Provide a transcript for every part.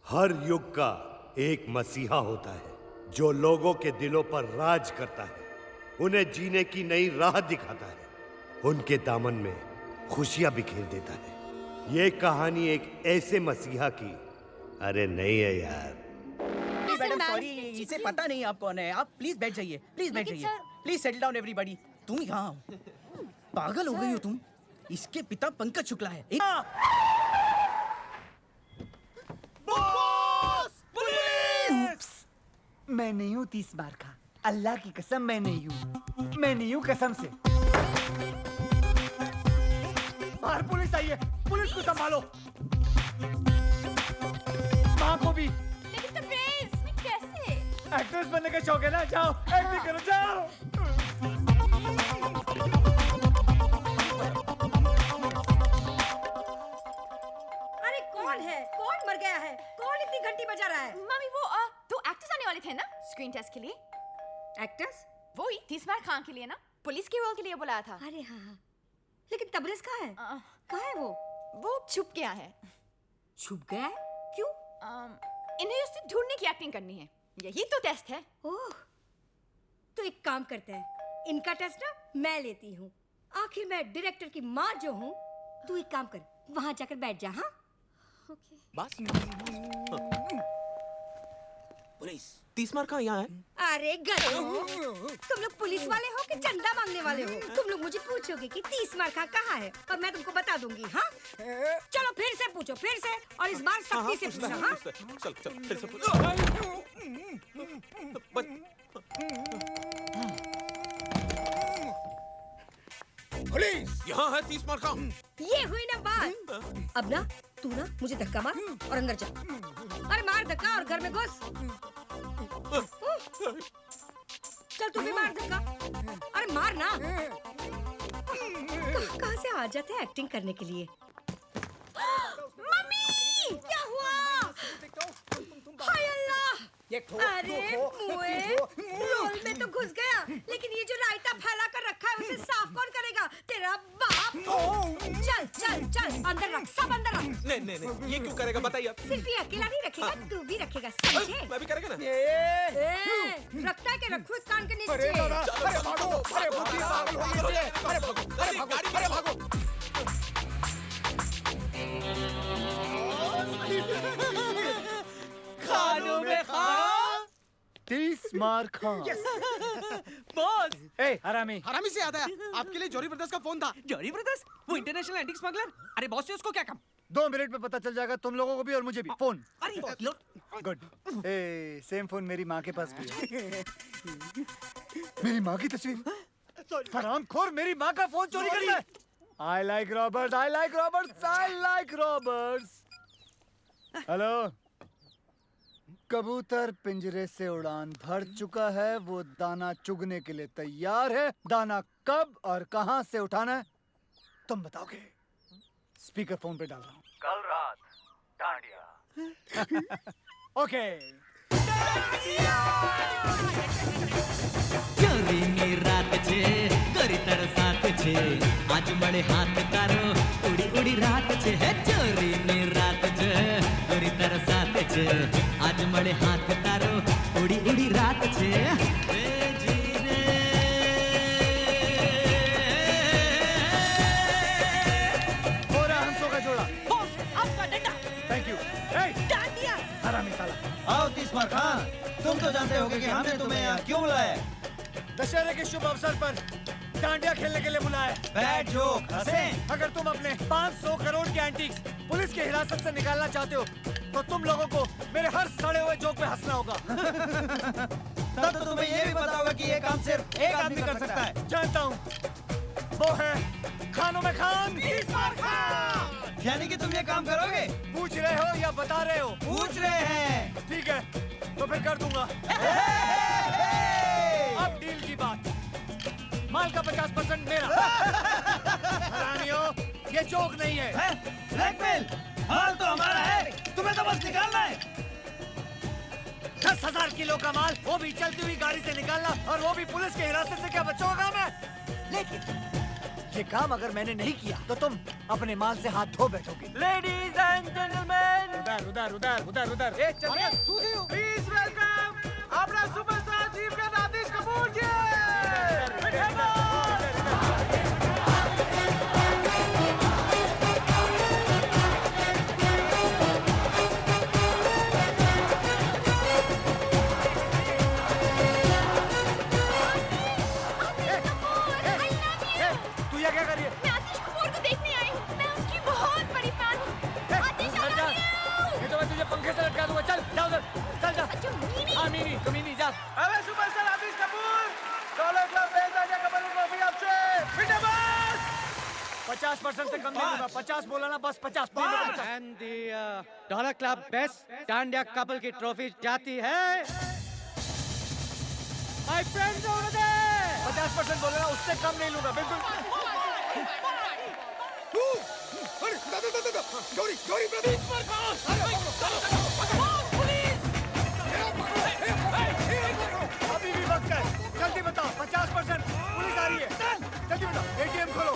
हर युग का एक मसीहा होता है जो लोगों के दिलों पर राज करता है, उन्हें जीने की नई राह दिखाता है, उनके दामन में खुशियां बिखेर देता है। ये कहानी एक ऐसे मसीहा की, अरे नहीं है यार। मैडम सॉरी, इसे पता नहीं आप कौन है। आप प्लीज बैठ जाइए, प्लीज बैठ जाइए, प्लीज सेटल डाउन एवरीबॉडी। तुम यहाँ हो, पागल हो गई हो तुम। इसके पिता पंकज शुक्ला है। मैं नहीं हूँ 30 बार का, अल्लाह की कसम मैं नहीं हूँ, मैं नहीं हूँ कसम से। बाहर पुलिस आई है, पुलिस को संभालो। माँ को भी। लेकिन तबरेज़, कैसे? एक्ट्रेस बनने का शौक है ना, जाओ एक्टिंग करो जाओ। अरे कौन है? कौन मर गया है? कौन इतनी घंटी बजा रहा है? मम्मी वो दो एक्टर्स आने वाले थे ना स्क्रीन टेस्ट के लिए। एक्टर्स? वो ही 30 बार खान के लिए ना, पुलिस के रोल के लिए बुलाया था। अरे हाँ, लेकिन तबरेज़ कहाँ है? कहाँ है वो? वो छुप गया है। छुप गया है? क्यों? इन्हें उससे ढूंढने की एक्टिंग करनी है, यही तो टेस्ट है। ओह, तो एक काम करते हैं, इनका टेस्ट ना मैं लेती हूँ। आखिर मैं डायरेक्टर की माँ जो हूँ। तू एक काम कर, वहाँ जाकर बैठ जा। हाँ ओके। बस पुलिस 30 मार कहाँ यहाँ है? अरे गधो, तुम लोग पुलिस वाले हो कि चंदा मांगने वाले हो? तुम लोग मुझे पूछोगे कि 30 मार कहाँ है और मैं तुमको बता दूंगी। हाँ चलो फिर से पूछो, फिर से, और इस बार सख्ती से पूछना। हाँ चल चल फिर से पूछ। पुलिस यहाँ है 30 मार का। ये हुई ना बात। अब ना तू ना मुझे धक्का मार और अंदर जा। अरे मार धक्का और घर में घुस। चल तू भी मार धक्का। अरे मार ना। कहाँ से आ जाते हैं एक्टिंग करने के लिए। मम्मी क्या हुआ? हाय अल्लाह। अरे मुए, रोल में तो घुस गया, लेकिन ये जो रायता फैला कर रखा है उसे साफ कौन करेगा? तेरा बाप। चल चल चल अंदर रख, सब अंदर रख। नहीं नहीं नहीं, ये क्यों करेगा बताइए आप। सिर्फ ये अकेला नहीं रखेगा, तू भी रखेगा, समझे? मैं भी करेगा ना। रखता है कि रखो इस कान के नीचे। अरे भागो, अरे बुद्धि पागल हो गई है। अरे भागो, अरे भागो। खानों में खान 30 मार खान। बॉस। ए हरामी, हरामी से याद आया, आपके लिए जॉरी ब्रदर्स का फोन था। जॉरी ब्रदर्स, वो इंटरनेशनल एंटीक स्मगलर। अरे बॉस से उसको क्या काम? 2 मिनट में पता चल जाएगा तुम लोगों को भी और मुझे भी। फोन अरे लो। गुड। ए सेम फोन मेरी माँ के पास भी है। मेरी माँ की तस्वीर। हरामखोर मेरी माँ का फोन चोरी करता है। I like robbers, I like robbers, I like robbers. Hello, कबूतर पिंजरे से उड़ान भर चुका है, वो दाना चुगने के लिए तैयार है। दाना कब और कहां से उठाना है तुम बताओगे। स्पीकर फोन पे डाल रहा हूँ। कल रात डांडिया। ओके। ચોરીની રાત છે ગરીતર સાથ છે આજ મળે હાથ તારો ઉડી ઉડી રાત છે હે ચોરીની રાત છે ગરીતર સાથ છે આજ મળે હાથ તારો ઉડી ઉડી રાત છે એ જીરે हो रहा हंसों का जोड़ा। बॉस आपका डंडा। Thank you. डांडिया। हरामी साला। आओ 30 मार खान, तुम तो जानते होगे कि हमने तुम्हें यहाँ क्यों बुलाया है। दशहरे के शुभ अवसर पर डांडिया खेलने के लिए बुलाया है। बैड जोक हंसे। अगर तुम अपने 500 करोड़ के एंटीक्स पुलिस की हिरासत से निकालना चाहते हो तो तुम लोगों को मेरे हर सड़े हुए जोक पे हंसना होगा। तब तो तुम्हें ये भी पता होगा कि ये काम सिर्फ एक आदमी कर सकता है। जानता हूँ, वो है खानों में खान। यानी कि तुम ये काम करोगे? पूछ रहे हो या बता रहे हो? पूछ रहे हैं। ठीक है, तो फिर कर दूंगा। अब डील की बात, माल का 50% मेरा। हरामियों, ये जोक नहीं है। ब्लैकमेल, माल तो हमारा है, तुम्हें तो बस निकालना है। 10,000 किलो का माल, वो भी चलती हुई गाड़ी से निकालना, और वो भी पुलिस की हिरासत से। क्या बच्चों का काम है? लेकिन ये काम अगर मैंने नहीं किया तो तुम अपने माल से हाथ धो बैठोगे। लेडीज एंड जेंटलमैन, उधर उधर उधर उधर उधर। प्लीज वेलकम अपना सुपरस्टार चीफ का आतिश कपूर जी। क्या कर रही है? मैं आतिश कपूर को देखने आई हूँ। मैं उसकी बहुत बड़ी फैन हूँ। आतिश I love you। ये तो मैं तुझे पंखे से लटका दूंगा। चल जा उधर, चल जा। अच्छा मीनी। हाँ मीनी, तो मीनी जा। अबे सुपरस्टार आतिश कपूर, डॉलर क्लब भेजा जा कमल की ट्रॉफी आपसे। बेटा बस 50% से कम नहीं दूंगा। 50 बोला ना, बस 50। And the dollar club best dandiya couple की ट्रॉफी जाती है माय फ्रेंड्स ओवर देयर। 50% बोला ना, उससे कम नहीं लूंगा बिल्कुल। गौरी गौरी ब्रदर, अभी भी वक्त है, जल्दी बताओ। 50% पुलिस आ रही है, जल्दी बताओ। एटीएम खोलो,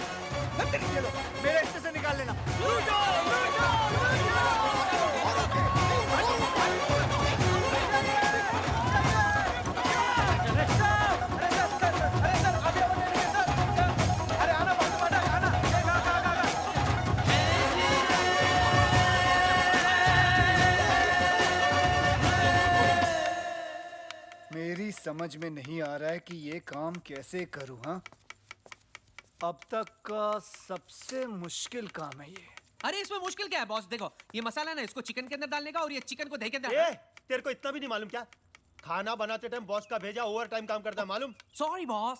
ये लो, मेरे हिस्से से निकाल लेना। मेरी समझ में नहीं आ रहा है कि ये काम कैसे करूं। हाँ, अब तक का सबसे मुश्किल काम है ये। अरे इसमें मुश्किल क्या है बॉस? देखो ये मसाला है ना, इसको चिकन के अंदर डालने का और ये चिकन को दही के अंदर। तेरे को इतना भी नहीं मालूम क्या? खाना बनाते टाइम बॉस का भेजा ओवर टाइम काम करता है, मालूम? Sorry boss.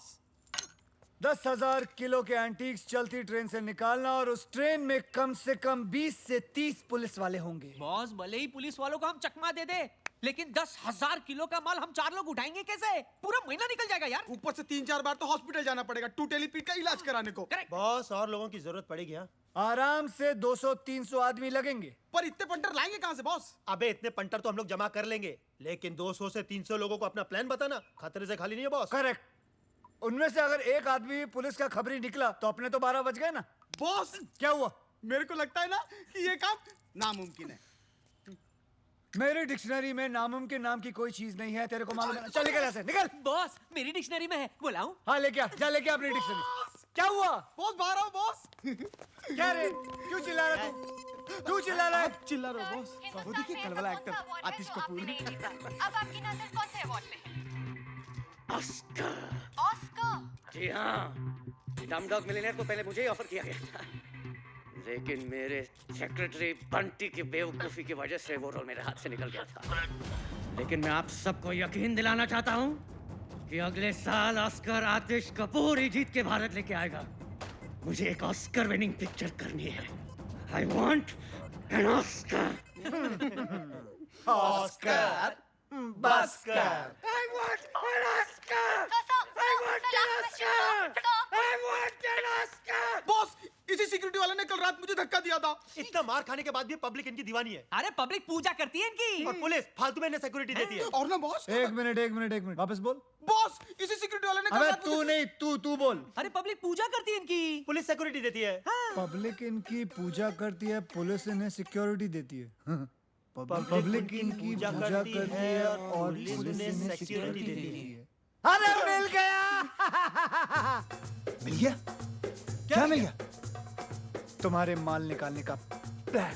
10,000 किलो के एंटीक्स चलती ट्रेन से निकालना और उस ट्रेन में कम से कम 20 से 30 पुलिस वाले होंगे। बॉस भले ही पुलिस वालों को हम चकमा दे दे, लेकिन 10,000 किलो का माल हम 4 लोग उठाएंगे कैसे? पूरा महीना निकल जाएगा यार। ऊपर से 3-4 बार तो हॉस्पिटल जाना पड़ेगा टूटेली पीठ का इलाज कराने को। Correct। बॉस और लोगों की जरूरत पड़ेगी। हाँ, आराम से 200-300 आदमी लगेंगे। पर इतने पंटर लाएंगे कहाँ से बॉस? अबे इतने पंटर तो हम लोग जमा कर लेंगे, लेकिन 200 से 300 लोगों को अपना प्लान बताना खतरे से खाली नहीं है बॉस। करेक्ट। उनमें से अगर एक आदमी भी पुलिस का खबरी निकला तो अपने तो 12 बज गए ना। बॉस क्या हुआ? मेरे को लगता है ना कि ये काम नामुमकिन है। मेरी डिक्शनरी में नामुमकिन नाम की कोई चीज नहीं है, तेरे को मालूम है? चल निकल ऐसे, निकल। बॉस मेरी डिक्शनरी में है, बुलाऊं? हाँ लेके आ, जा लेके आ अपनी डिक्शनरी। क्या हुआ? बॉस बाहर आओ बॉस। क्या रे, क्यों चिल्ला रहा तू? क्यों चिल्ला रहा है? चिल्ला रहा हो बॉस? वो देखिए कलवाला एक्टर आतिश कपूर। अब आपकी नजर कौन से अवार्ड पे है? ऑस्कर। ऑस्कर। जी हाँ, डम डॉग मिलियनेयर को पहले मुझे ही ऑफर किया गया था, लेकिन मेरे सेक्रेटरी बंटी की बेवकूफी की वजह से वो रोल मेरे हाथ से निकल गया था। लेकिन मैं आप सबको यकीन दिलाना चाहता हूँ कि अगले साल ऑस्कर आतिश कपूर ही जीत के भारत लेके आएगा। मुझे एक ऑस्कर विनिंग पिक्चर करनी है। I want an Oscar. Oscar बस्कर। I want an Oscar! I want an Oscar! I want an Oscar! Boss इसी सिक्योरिटी वाले ने कल रात मुझे धक्का दिया था। इतना मार खाने के बाद भी पब्लिक इनकी दीवानी है। अरे पब्लिक पूजा करती है इनकी। और पुलिस फालतू में इन्हें सिक्योरिटी देती है। और ना बॉस। एक मिनट, वापस बोल। बॉस इसी सिक्योरिटी वाले ने कल अबे रात तू नहीं, तू बोल। अरे पब्लिक पूजा करती है इनकी। पुलिस सिक्योरिटी देती है। पब्लिक इनकी पूजा करती है, पुलिस इन्हें सिक्योरिटी देती है। पब्लिक इनकी पूजा करती है और पुलिस इन्हें सिक्योरिटी देती है। अरे मिल गया। मिल गया? क्या मिल गया? तुम्हारे माल निकालने का प्लान।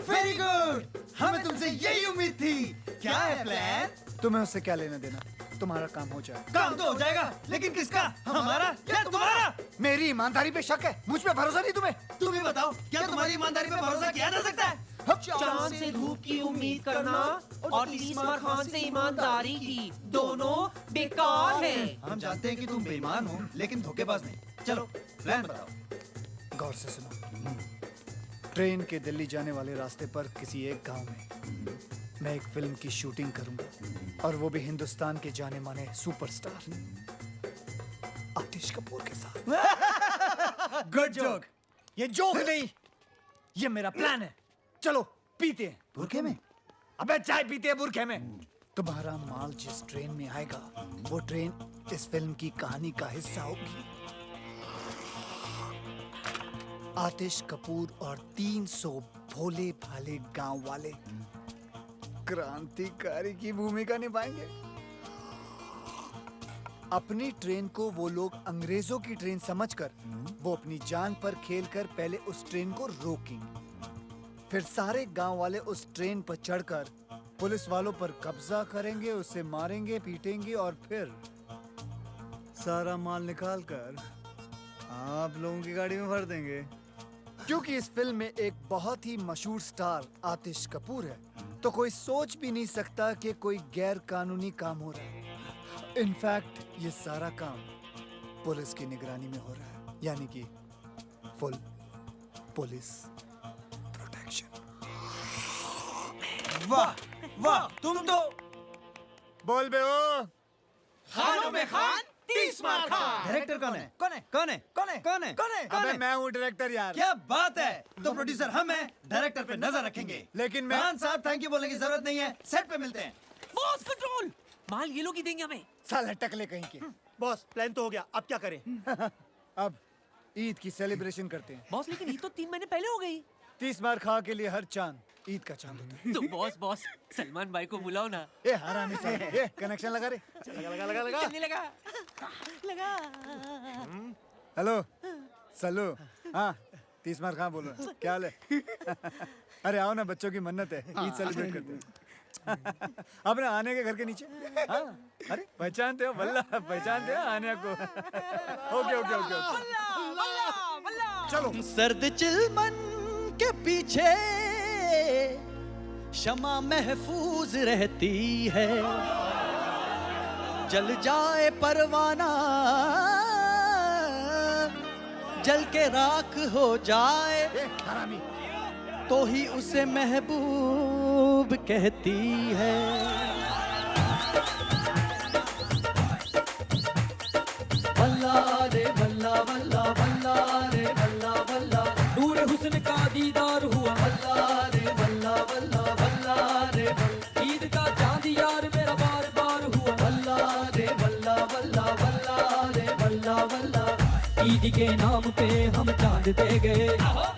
वेरी गुड, हमें तुमसे यही उम्मीद थी। क्या है प्लान? तुम्हें उससे क्या लेना देना, तुम्हारा काम हो जाए। काम तो हो जाएगा, लेकिन किसका? हमारा या तुम्हारा? मेरी ईमानदारी पे शक है, मुझ पे भरोसा नहीं तुम्हें? तुम ही बताओ, क्या तुम्हारी ईमानदारी पे भरोसा किया जा सकता है? चांद से धूप की उम्मीद करना और इस्मार खान से ईमानदारी की, दोनों बेकार है। हम जानते हैं कि तुम बेईमान हो, लेकिन धोखेबाज नहीं। चलो प्लान बताओ। गौर से सुनो। ट्रेन के दिल्ली जाने वाले रास्ते पर किसी एक गांव में मैं एक फिल्म की शूटिंग करूंगा, और वो भी हिंदुस्तान के जाने माने सुपरस्टार आतिश कपूर के साथ। Good joke. ये जोक नहीं, ये मेरा प्लान है। चलो पीते हैं। बुरखे में? अबे चाय पीते हैं बुरखे में। तुम्हारा माल जिस ट्रेन में आएगा, वो ट्रेन इस फिल्म की कहानी का हिस्सा होगी। आतिश कपूर और 300 भोले भाले गांव वाले क्रांतिकारी की भूमिका निभाएंगे। अपनी ट्रेन को वो लोग अंग्रेजों की ट्रेन समझकर वो अपनी जान पर खेलकर पहले उस ट्रेन को रोकेंगे। फिर सारे गांव वाले उस ट्रेन पर चढ़कर पुलिस वालों पर कब्जा करेंगे, उसे मारेंगे, पीटेंगे और फिर सारा माल निकालकर आप लोगों की गाड़ी में भर देंगे। क्योंकि इस फिल्म में एक बहुत ही मशहूर स्टार आतिश कपूर है, तो कोई सोच भी नहीं सकता कि कोई गैर कानूनी काम हो रहा है। इनफैक्ट ये सारा काम पुलिस की निगरानी में हो रहा है, यानी कि फुल पुलिस प्रोटेक्शन। वाह वाह, तुम तो बोल बे ओ। खानों में खान 30 मार खान। डायरेक्टर कौन है? कौन है? कौन है? कौन है? कौन है? कौन है? अबे मैं हूँ डायरेक्टर यार। क्या बात है, तो प्रोड्यूसर हम हैं, डायरेक्टर पे नजर रखेंगे। लेकिन मैं खान साहब थैंक यू बोलने की जरूरत नहीं है, सेट पे मिलते हैं। बॉस कंट्रोल, माल ये लोग ही देंगे हमें। साला टकले कहीं के। बॉस प्लान तो हो गया, अब क्या करें? अब ईद की सेलिब्रेशन करते हैं। बॉस लेकिन ये तो 3 महीने पहले हो गई। 30 मार खा के लिए हर चांद ईद का चांद होता है। तो बॉस सलमान भाई को बुलाओ ना। ए हरामी साले, ए कनेक्शन लगा रे। लगा। चलने लगा। हेलो सल्लू, हाँ 30 मार खा बोलो, क्या हाल है? अरे आओ ना, बच्चों की मन्नत है, ईद सेलिब्रेट करते हैं। अपने आने के घर के नीचे। हाँ, अरे पहचानते हो? वल्ला पहचानते हो आने को? ओके। चलो। सर्द चिलमन के पीछे शमा महफूज रहती है, जल जाए परवाना जल के राख हो जाए तो ही उसे महबूब कहती है। वल्ला रे वल्ला वल्ला वल्ला रे वल्ला वल्ला, नूर हुस्न का दीदार हुआ। वल्ला रे वल्ला वल्ला वल्ला रे वल्ला, ईद का चांद यार मेरा बार बार हुआ। वल्ला रे वल्ला वल्ला वल्ला रे वल्ला वल्ला, ईद के नाम पे हम चांद दे गए,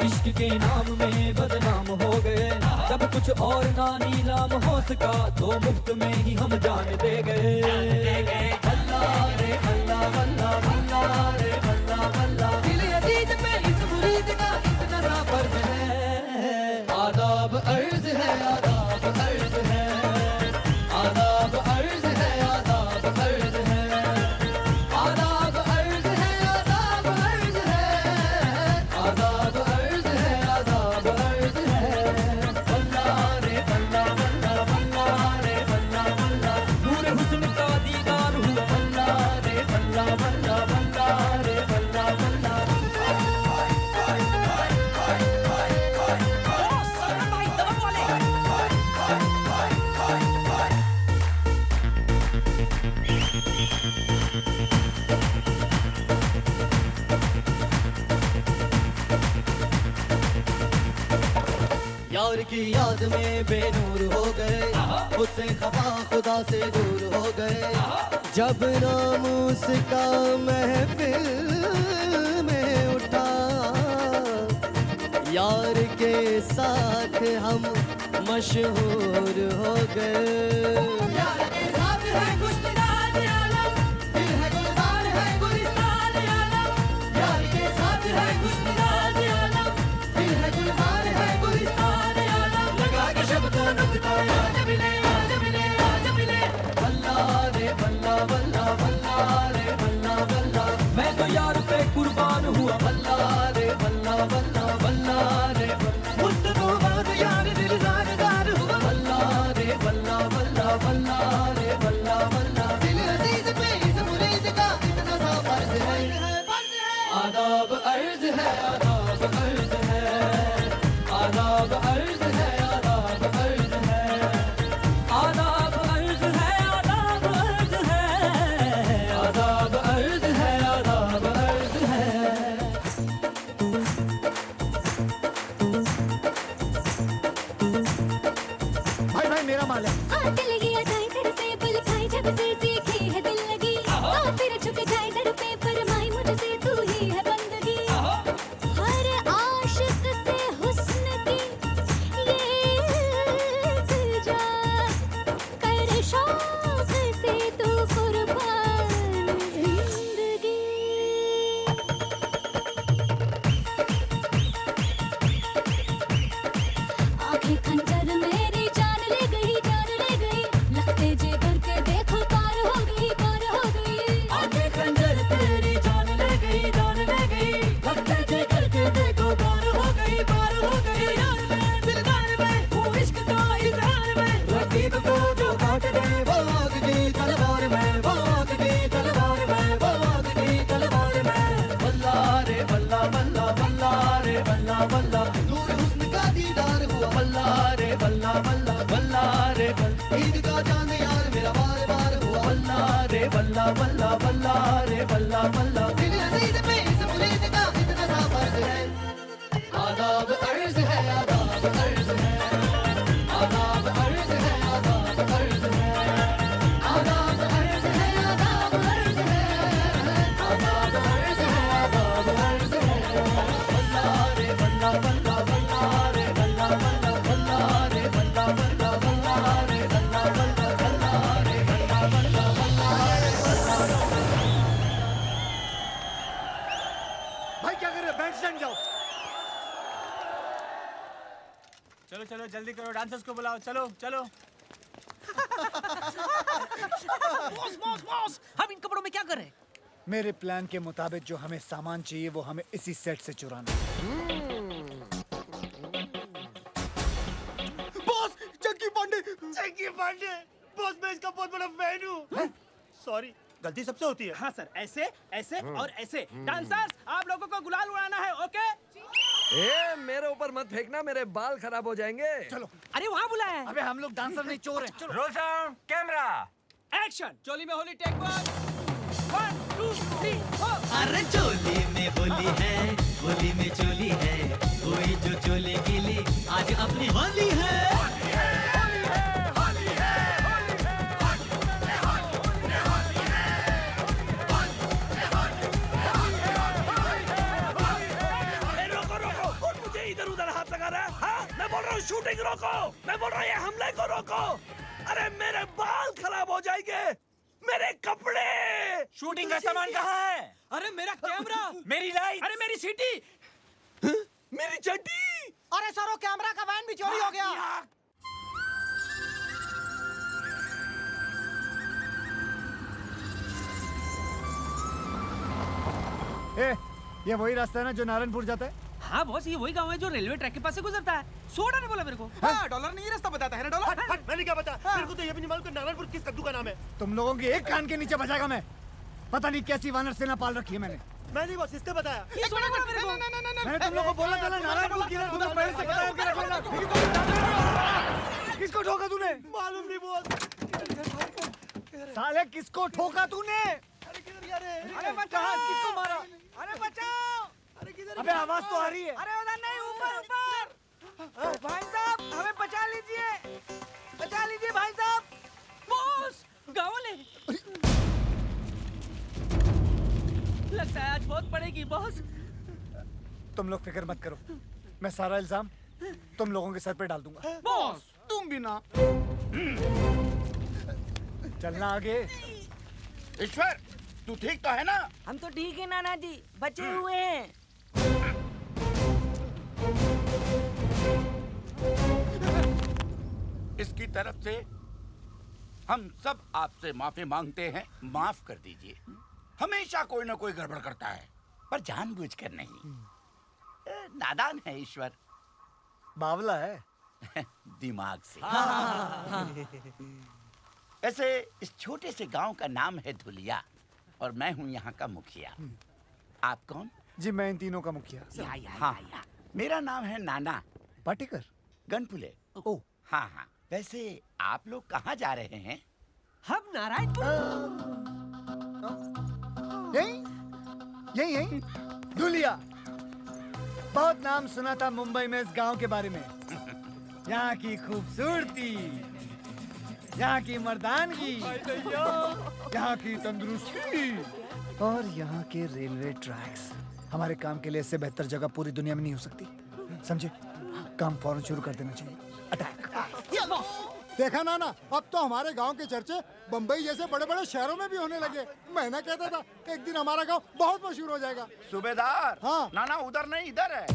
इश्क के नाम में बदनाम हो गए। जब कुछ और ना नीलाम हो सका तो मुफ्त में ही हम जान दे गए। अल्लाह रे अल्लाह वल्ला वल्ला रे वल्ला वल्ला, दिल अजीज पे इस मुरीद का इतना सा फर्ज है। आदाब अर्ज है, आदाब अर्ज है, आदाब अर्ज है, आदाब अर्ज है, आदाब अर्ज है, आदाब अर्ज है, आदाब अर्ज है, आदाब अर्ज है। वल्ला रे वल्ला वल्ला वल्ला रे वल्ला वल्ला, नूर हुस्न का दीदार हुआ। वल्ला रे वल्ला वल्ला वल्ला रे वल्ला वल्ला। यार की याद में बेनूर हो गए, मुझसे खफा खुदा से दूर हो गए। जब नाम उसका महफिल में उठा, यार के साथ हम मशहूर हो गए। यार के साथ है खुशदार आलम, दिल है गुलजार है गुलिस्तान आलम। यार के साथ है खुशदार आलम, दिल है गुलजार है गुलिस्तान आलम। लगा के शब्दों नुक्ता आज मिले आज मिले आज मिले। वल्ला रे वल्ला वल्ला वल्ला रे वल्ला वल्ला, मैं तो यार पे कुर्बान हुआ। वल्ला रे वल्ला वल्ला वल्ला रे वल्ला, मुस्तफा यार दिल ज़ार ज़ार हुआ। वल्ला रे वल्ला वल्ला वल्ला रे बल्ला बल्ला बल्ला रे बल्ला ईद का चांद यार मेरा बार बार हुआ बल्ला रे बल्ला बल्ला बल्ला रे बल्ला बल्ला दिल अजीज पे इस मुरीद का इतना सा फर्ज है आदाब अर्ज है आदाब अर्ज है आदाब अर्ज है आदाब अर्ज है आदाब अर्ज है आदाब अर्ज है आदाब अर्ज है आदाब अर्ज है बल्ला रे बल्ला बल्ला बल्ला रे बल्ला बल्ला बल्ला रे बल्ला बल्ला बल्ला रे बल्ला बल्ला बल्ला रे बल्ला बल्ला बल्ला रे बल्ला भाई क्या कर रहे हो? बैंड स्टैंड जाओ। चलो चलो जल्दी करो, डांसर्स को बुलाओ, चलो चलो। बॉस बॉस बॉस, हम इन कपड़ों में क्या करें? मेरे प्लान के मुताबिक जो हमें सामान चाहिए वो हमें इसी सेट से चुराना है। बॉस चंकी पांडे बॉस मैं इसका बहुत बड़ा फैन हूँ। सॉरी, गलती सबसे होती है। हाँ सर, ऐसे ऐसे और ऐसे। डांसर्स, आप लोगों को गुलाल उड़ाना है, ओके? ए, मेरे ऊपर मत फेंकना, मेरे बाल खराब हो जाएंगे। चलो। अरे वहाँ बुलाया है। अबे हम लोग डांसर नहीं, चोर हैं। चलो। Roll sound, camera, action. चोली में होली, टेक 1 2 3 4। अरे चोली में होली है, होली में चोली है, कोई जो चोली गिली आज अपनी होली है। शूटिंग रोको, मैं बोल रहा हूँ ये हमले को रोको। अरे मेरे बाल खराब हो जाएंगे, मेरे कपड़े। शूटिंग का सामान कहाँ है? अरे मेरा कैमरा, मेरी लाइट, अरे मेरी सीटी, मेरी चड्डी। अरे सरो कैमरा का वैन भी चोरी हो गया। ए, ये वही रास्ता है ना जो नारायणपुर जाता है? हाँ बॉस, ये वही गांव है जो रेलवे ट्रैक के पास से गुजरता है। सोडा ने बोला मेरे को। हाँ, डॉलर नहीं रास्ता बताता है ना, डॉलर। हट, मैंने क्या बता? मेरे को तो ये भी नहीं मालूम कि नारायणपुर किस कद्दू का नाम है। तुम लोगों की एक कान के नीचे बजाएगा मैं। पता नहीं कैसी वानर सेना पाल रखी है मैंने। मैं नहीं बॉस, इसने बताया। ये सोडा बोला मेरे को। मैंने तुम लोगों को बोला था ना नारायणपुर की तुम्हें पहले से पता होकर रखना। किसको ठोका तूने? मालूम नहीं बॉस। साले किसको ठोका तूने? अरे बचाओ, किसको मारा? अरे बचाओ। अबे आवाज तो आ रही है। अरे उधर नहीं, ऊपर ऊपर। भाई साहब, हमें बचा लीजिए, बचा लीजिए भाई साहब। बॉस, गाँव ले। लगता है आज बहुत पड़ेगी बॉस। तुम लोग फिक्र मत करो, मैं सारा इल्जाम तुम लोगों के सर पे डाल दूंगा। बॉस, तुम भी ना। चलना आगे। ईश्वर, तू ठीक तो है ना? हम तो ठीक है नाना जी, बचे हुए हैं। इसकी तरफ से हम सब आपसे माफी मांगते हैं, माफ कर दीजिए। हमेशा कोई ना कोई गड़बड़ करता है, पर जानबूझकर नहीं। नादान है ईश्वर, बावला है। दिमाग से। ऐसे इस छोटे से गांव का नाम है धुलिया और मैं हूं यहाँ का मुखिया। आप कौन? जी मैं इन तीनों का मुखिया। हाँ, मेरा नाम है नाना पाटेकर। गनपुले। ओ, हाँ हाँ। वैसे आप लोग कहाँ जा रहे हैं? हम नारायणपुर। यही धुलिया। बहुत नाम सुना था मुंबई में इस गांव के बारे में। यहाँ की खूबसूरती, यहाँ की मर्दानगी, यहाँ की तंदुरुस्ती और यहाँ के रेलवे ट्रैक्स। हमारे काम के लिए इससे बेहतर जगह पूरी दुनिया में नहीं हो सकती। समझे? काम फौरन शुरू कर देना चाहिए। अटैक। देखा ना अब तो हमारे गांव के चर्चे बम्बई जैसे बड़े बड़े शहरों में भी होने लगे। मैं ना कहता था एक दिन हमारा गांव बहुत मशहूर हो जाएगा। सूबेदार। हाँ। नाना उधर नहीं, इधर है।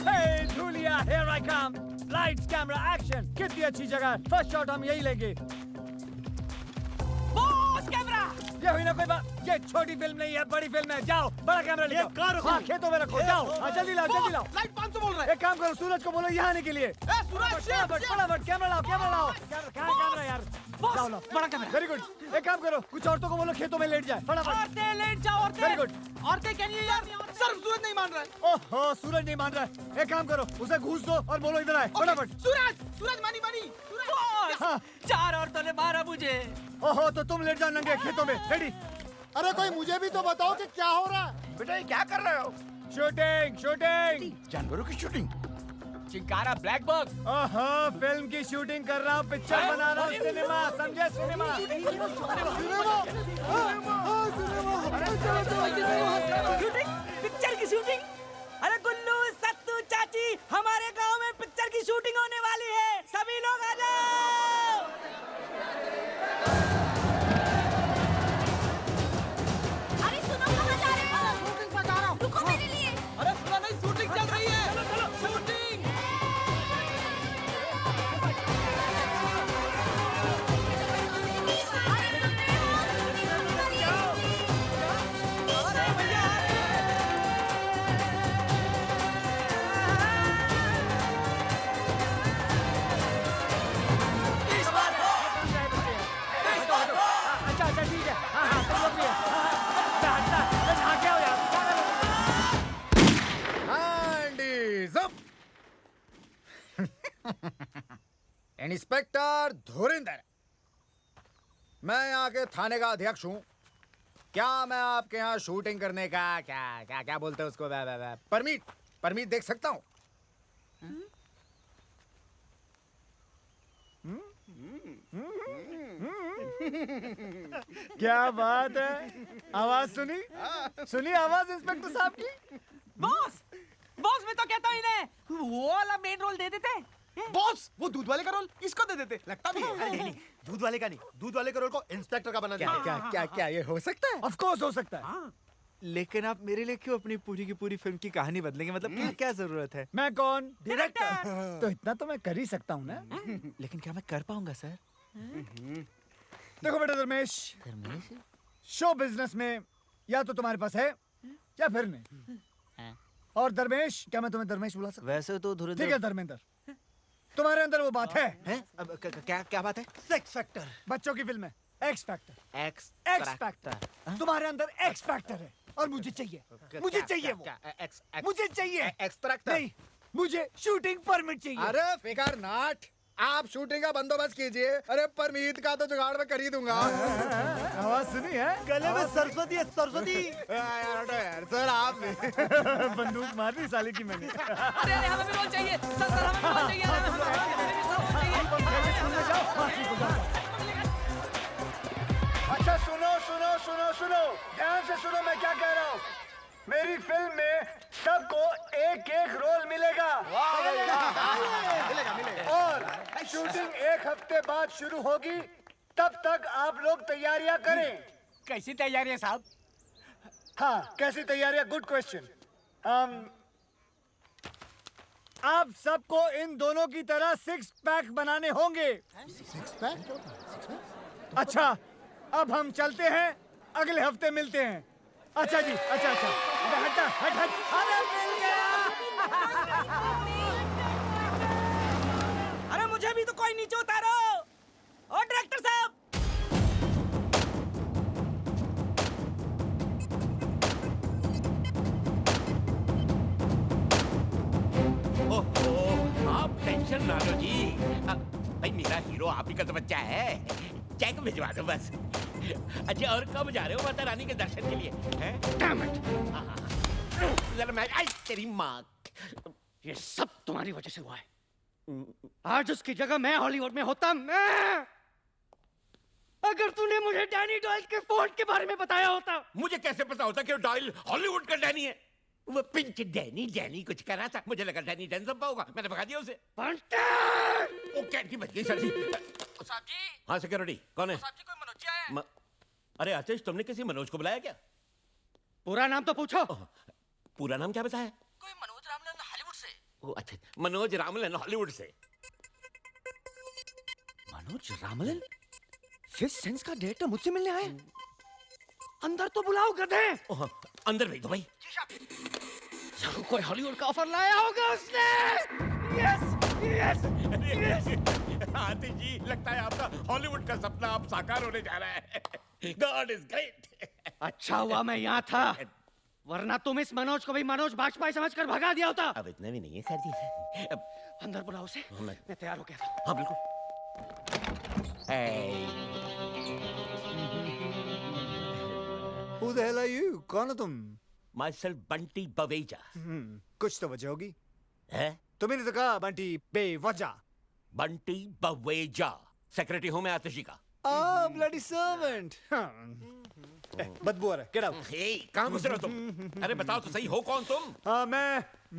Hey, Julia, here I come. Lights, camera, action. कितनी अच्छी जगह है। फर्स्ट शॉट हम यही लेंगे। Boss, camera. ये हुई ना कोई बात। ये छोटी फिल्म नहीं है, बड़ी फिल्म है। जाओ, बड़ा कैमरा ले जाओ। हाँ, खेतों में रखो। जाओ, हाँ, जल्दी लाओ, जल्दी लाओ। लाइट 500 बोल रहा है। एक काम करो, सूरज को बोलो यहाँ आने के लिए। सूरज, फटाफट कैमरा लाओ, कैमरा लाओ। कहाँ है कैमरा यार? बॉस, लाओ, लाओ। बड़ा कैमरा। Very good. एक काम करो, कुछ औरतों को बोलो खेतों में लेट जाए फटाफट। औरतें लेट जाओ, औरतें। Very good. औरतें क्या नहीं यार, सर सूरज नहीं मान रहा है। ओहो, सूरज नहीं मान रहा है। एक काम करो, उसे घूस दो और बोलो इधर आए फटाफट। सूरज मानी मानी। बॉस, 4 औरतों ने मारा मुझे। ओहो, तो तुम लेट जाओ नंगे खेतों में। रेडी? अरे कोई मुझे भी तो बताओ कि क्या हो रहा है। बेटा ये क्या कर रहे हो? Shooting shooting. जानवरों की शूटिंग? Chinkara black box. ओहो, फिल्म की शूटिंग कर रहा हूँ, पिक्चर बना रहा हूँ, सिनेमा समझे, सिनेमा। पिक्चर की शूटिंग? अरे गुल्लू, सत्तू, चाची, हमारे गांव में पिक्चर की शूटिंग होने वाली है, सभी लोग आ जाओ। अरे सुनो, कहाँ जा रहे हो? शूटिंग पर जा रहा हूँ। रुको मेरे लिए। अरे सुनो नहीं, शूटिंग चल रही है। चलो चलो, शूटिंग। अच्छा अच्छा ठीक है। हाँ हाँ सब लोग भी है। हाँ क्या हो यार? इंस्पेक्टर धुरिंदर, मैं यहाँ के थाने का अध्यक्ष हूँ। क्या मैं आपके यहाँ शूटिंग करने का क्या क्या क्या बोलते हैं उसको परमिट देख सकता हूँ? क्या बात है, आवाज सुनी? सुनी आवाज इंस्पेक्टर साहब की? बॉस, बॉस मैं तो कहता हूँ इन्हें वो वाला मेन रोल दे देते। बॉस, वो दूध वाले का रोल इसको दे देते, लगता भी है। अरे नहीं, दूध वाले का नहीं, दूध वाले का रोल को इंस्पेक्टर का बना क्या दिया। क्या क्या क्या ये हो सकता है? ऑफ कोर्स हो सकता है। लेकिन आप मेरे लिए क्यों अपनी पूरी की पूरी फिल्म की कहानी बदलेंगे? मतलब क्या क्या जरूरत है? मैं कौन? डायरेक्टर। तो इतना तो मैं कर ही सकता हूँ ना। लेकिन क्या मैं कर पाऊंगा सर? देखो बेटा धर्मेश, शो बिजनेस में या तो तुम्हारे पास है या फिर नहीं। और धर्मेश, क्या मैं तुम्हें धर्मेश बुला सकता? वैसे तो धुरंधर। ठीक है धर्मेंद्र, तुम्हारे अंदर वो बात है? अब क्या क्या बात है? Sex factor. बच्चों की फिल्म है एक्स फैक्टर। X factor. तुम्हारे अंदर एक्स फैक्टर है और मुझे चाहिए, मुझे चाहिए वो, मुझे चाहिए एक्सट्रैक्टर नहीं, मुझे शूटिंग परमिट चाहिए। अरे फिकर नाट, आप शूटिंग का बंदोबस्त कीजिए। अरे परमीत का तो जुगाड़ में कर ही दूंगा। आवाज सुनी है? गले में सरस्वती है, सरस्वती। यार सर आप बंदूक मार दी साले की मैंने। अरे अरे हमें भी रोल चाहिए सर, सर हमें भी रोल चाहिए। अच्छा सुनो सुनो सुनो सुनो, ध्यान से सुनो मैं क्या कह रहा हूँ। मेरी फिल्म में सबको एक एक रोल मिलेगा। और शूटिंग 1 हफ्ते बाद शुरू होगी, तब तक आप लोग तैयारियां करें। कैसी तैयारियां साहब? हाँ कैसी तैयारियां, गुड क्वेश्चन। आप सबको इन दोनों की तरह 6 पैक बनाने होंगे। 6 पैक? अच्छा अब हम चलते हैं, अगले हफ्ते मिलते हैं। अच्छा जी, अच्छा अच्छा, हट हट हट, अरे मिल गया। अरे मुझे भी तो कोई नीचे उतारो। और डायरेक्टर साहब, ओहो, आप टेंशन ना लो जी। भाई मेरा हीरो आप ही का तो बच्चा है, चेक भिजवा दो बस। अच्छा और कब जा रहे हो माता रानी के दर्शन के लिए? जरा मैं, आई तेरी माँ, ये सब तुम्हारी वजह से हुआ है। आज उसकी जगह मैं हॉलीवुड में होता, मैं अगर तूने मुझे डैनी डॉयल के फोन के बारे में बताया होता। मुझे कैसे पता होता कि डॉयल हॉलीवुड का डैनी है? वो पिंच डैनी कुछ कर रहा था, मुझे लगा डैनी डेंजम्पा होगा, मैंने भगा दिया उसे। वो कैंटी बच गई सर जी। साहब जी। हाँ सिक्योरिटी, कौन है? साहब जी कोई मनोज जी आया है। अरे आशीष, तुमने किसी मनोज को बुलाया क्या? पूरा नाम तो पूछो। पूरा नाम क्या बताया? कोई मनोज रामलन हॉलीवुड से। ओ अच्छा, मनोज रामलन हॉलीवुड से। मनोज रामलन फिफ्थ सेंस का डायरेक्टर मुझसे मिलने आए। अंदर तो बुलाओ गधे। अंदर भेज दो भाई। जरूर कोई हॉलीवुड का ऑफर लाया होगा उसने। Yes yes yes. Atish ji, लगता है आपका हॉलीवुड का सपना अब साकार होने जा रहा है। God is great. अच्छा हुआ मैं यहाँ था, वरना तुम इस मनोज को भी मनोज बाजपेयी समझकर भगा दिया होता। अब इतना भी नहीं है सर जी। अंदर बुलाओ उसे, मैं तैयार हो गया था। हाँ बिल्कुल। Who the hell are you? कौन हो तुम? Myself बंटी बवेजा। कुछ तो वजह होगी। है? तुमने तो कहा बंटी बेवजह। बंटी बवेजा, सेक्रेटरी हूँ मैं आतिश जी का। bloody servant. बदबू आ रहा है। Get out. कहाँ घुस रहे हो तुम? अरे बताओ तो सही, हो कौन तुम?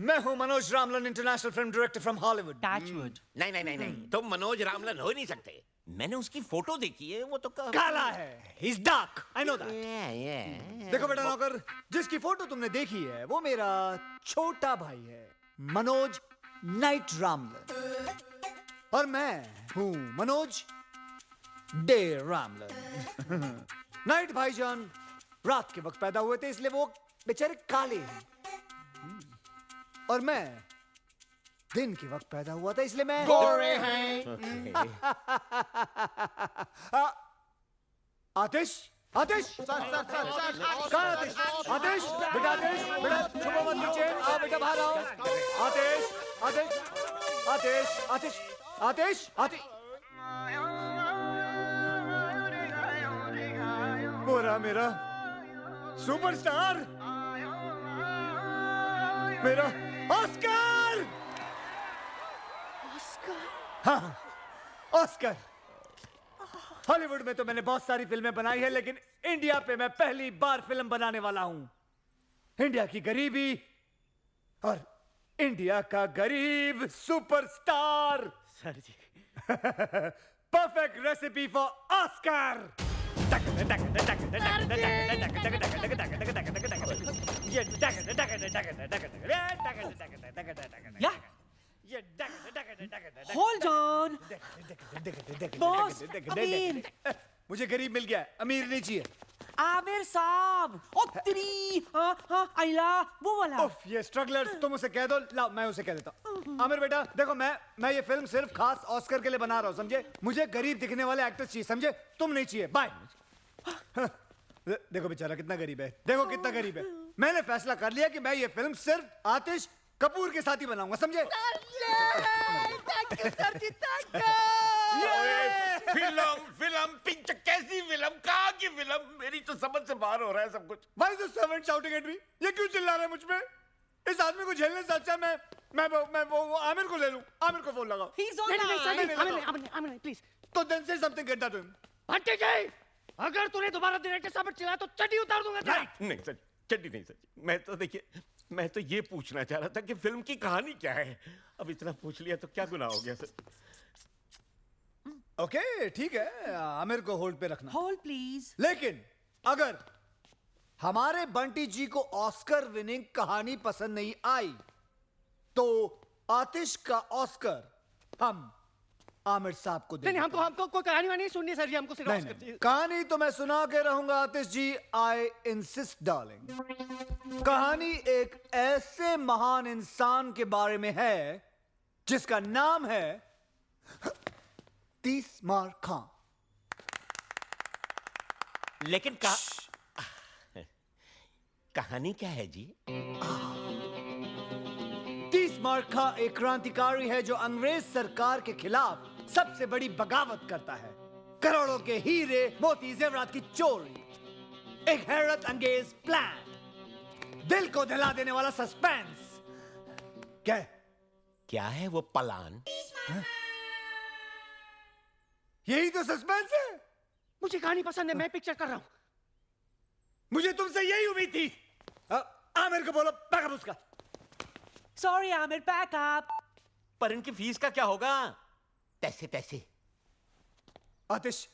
मैं हूँ Manoj Ramlan, international film director from Hollywood. Touchwood. नहीं, तुम मनोज रामलन हो ही नहीं सकते। मैंने उसकी फोटो देखी है, वो तो काला है। He's dark. I know that. देखो बेटा नौकर, जिसकी फोटो तुमने देखी है वो मेरा छोटा भाई है, मनोज नाइट रामलन, और मैं हूँ मनोज डे रामलन। नाइट भाईजान रात के वक्त पैदा हुए थे, इसलिए वो बेचारे काले हैं, और मैं दिन के वक्त पैदा हुआ था, इसलिए मैं गोरे हैं। आतिश, आतिश, कहाँ आतिश? आतिश, बेटा आतिश, बेटा छुपो मत नीचे, आओ बेटा बाहर आओ। आतिश, आतिश, आतिश, आतिश, आतिश, आतिश। बोरा मेरा सुपरस्टार, मेरा ऑस्कर। हाँ, ऑस्कर। हॉलीवुड में तो मैंने बहुत सारी फिल्में बनाई है, लेकिन इंडिया पे मैं पहली बार फिल्म बनाने वाला हूं। इंडिया की गरीबी और इंडिया का गरीब सुपरस्टार। सर जी। Perfect recipe for Oscar. Hold on. Boss, अमीर। मुझे गरीब मिल गया, अमीर नहीं चाहिए। आमिर साहब, ओ तेरी, हाँ, आइला, वो वाला। उफ, ये स्ट्रगलर्स, तुम उसे कह दो। लाओ, मैं उसे कह देता हूँ। आमिर बेटा, देखो मैं ये फिल्म सिर्फ खास ऑस्कर के लिए बना रहा हूँ, समझे? मुझे गरीब दिखने वाले एक्टर्स चाहिए, समझे? तुम नहीं चाहिए। बाय। देखो बेचारा कितना गरीब है, देखो कितना गरीब है। मैंने फैसला कर लिया कि मैं ये फिल्म सिर्फ आतिश कपूर के साथ ही बनाऊंगा, समझे? फिल्म पिक्चर, कैसी फिल्म, कहाँ की फिल्म? मेरी तो समझ से बाहर हो रहा है सब कुछ। Why is the servant shouting at me? ये क्यों चिल्ला रहा है मुझ पे? इस आदमी को झेलने से अच्छा मैं वो आमिर को ले लूं। आमिर को फोन लगाओ। He's on line. Aamir please. तो then say something, get that to him. भट्टी जी, अगर तूने दोबारा डायरेक्टर साहब पर चिल्लाया तो चड्डी उतार दूंगा तेरा। नहीं सर, चड्डी नहीं सर। मैं तो ये पूछना चाह रहा था कि फिल्म की कहानी क्या है। अब इतना पूछ लिया तो क्या गुनाह हो गया सर? ओके, ठीक है, आमिर को होल्ड पे रखना। Hold please. लेकिन अगर हमारे बंटी जी को ऑस्कर विनिंग कहानी पसंद नहीं आई तो आतिश का ऑस्कर हम आमिर साहब को नहीं, हमको कोई कहानी वानी नहीं सुननी सर जी, हमको सिर्फ ऑस्कर चाहिए। कहानी तो मैं सुना के रहूंगा आतिश जी, आई इंसिस्ट डार्लिंग। कहानी एक ऐसे महान इंसान के बारे में है जिसका नाम है तीसमार खां। लेकिन कहानी क्या है जी? तीसमार खां एक क्रांतिकारी है जो अंग्रेज सरकार के खिलाफ सबसे बड़ी बगावत करता है। करोड़ों के हीरे, मोती, जेवरात की चोरी, एक हैरत अंगेज प्लान, दिल को दिला देने वाला सस्पेंस। क्या है वो प्लान? यही तो सस्पेंस है। मुझे कहानी पसंद है, मैं पिक्चर कर रहा हूँ। मुझे तुमसे यही उम्मीद थी। आमिर को बोलो बैकअप उसका। Sorry Aamir, backup. पर इनकी फीस का क्या होगा? पैसे। आतिश,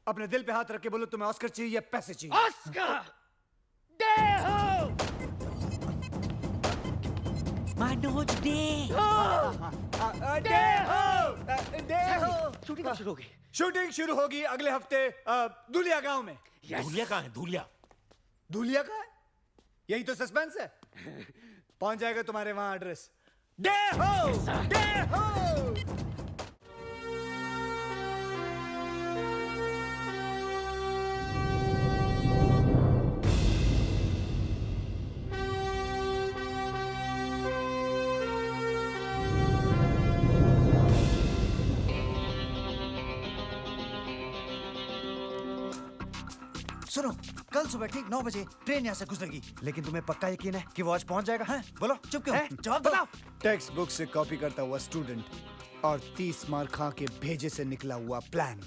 अपने दिल पे हाथ रख के बोलो तुम्हें ऑस्कर चाहिए या पैसे चाहिए? ऑस्कर दे हो। मनोज दे। शूटिंग शुरू होगी। शूटिंग शुरू होगी अगले हफ्ते दुलिया गांव में। धूलिया कहाँ है? धूलिया का है? यही तो सस्पेंस है। पहुंच जाएगा तुम्हारे वहां एड्रेस। दे हो। सुनो, कल सुबह ठीक 9 बजे ट्रेन यहाँ से गुजरेगी। लेकिन तुम्हें पक्का यकीन है कि वो आज पहुँच जाएगा? हैं? बोलो, चुप क्यों? जवाब बताओ। टेक्स्ट बुक से कॉपी करता हुआ स्टूडेंट और 30 मार खा के भेजे से निकला हुआ प्लान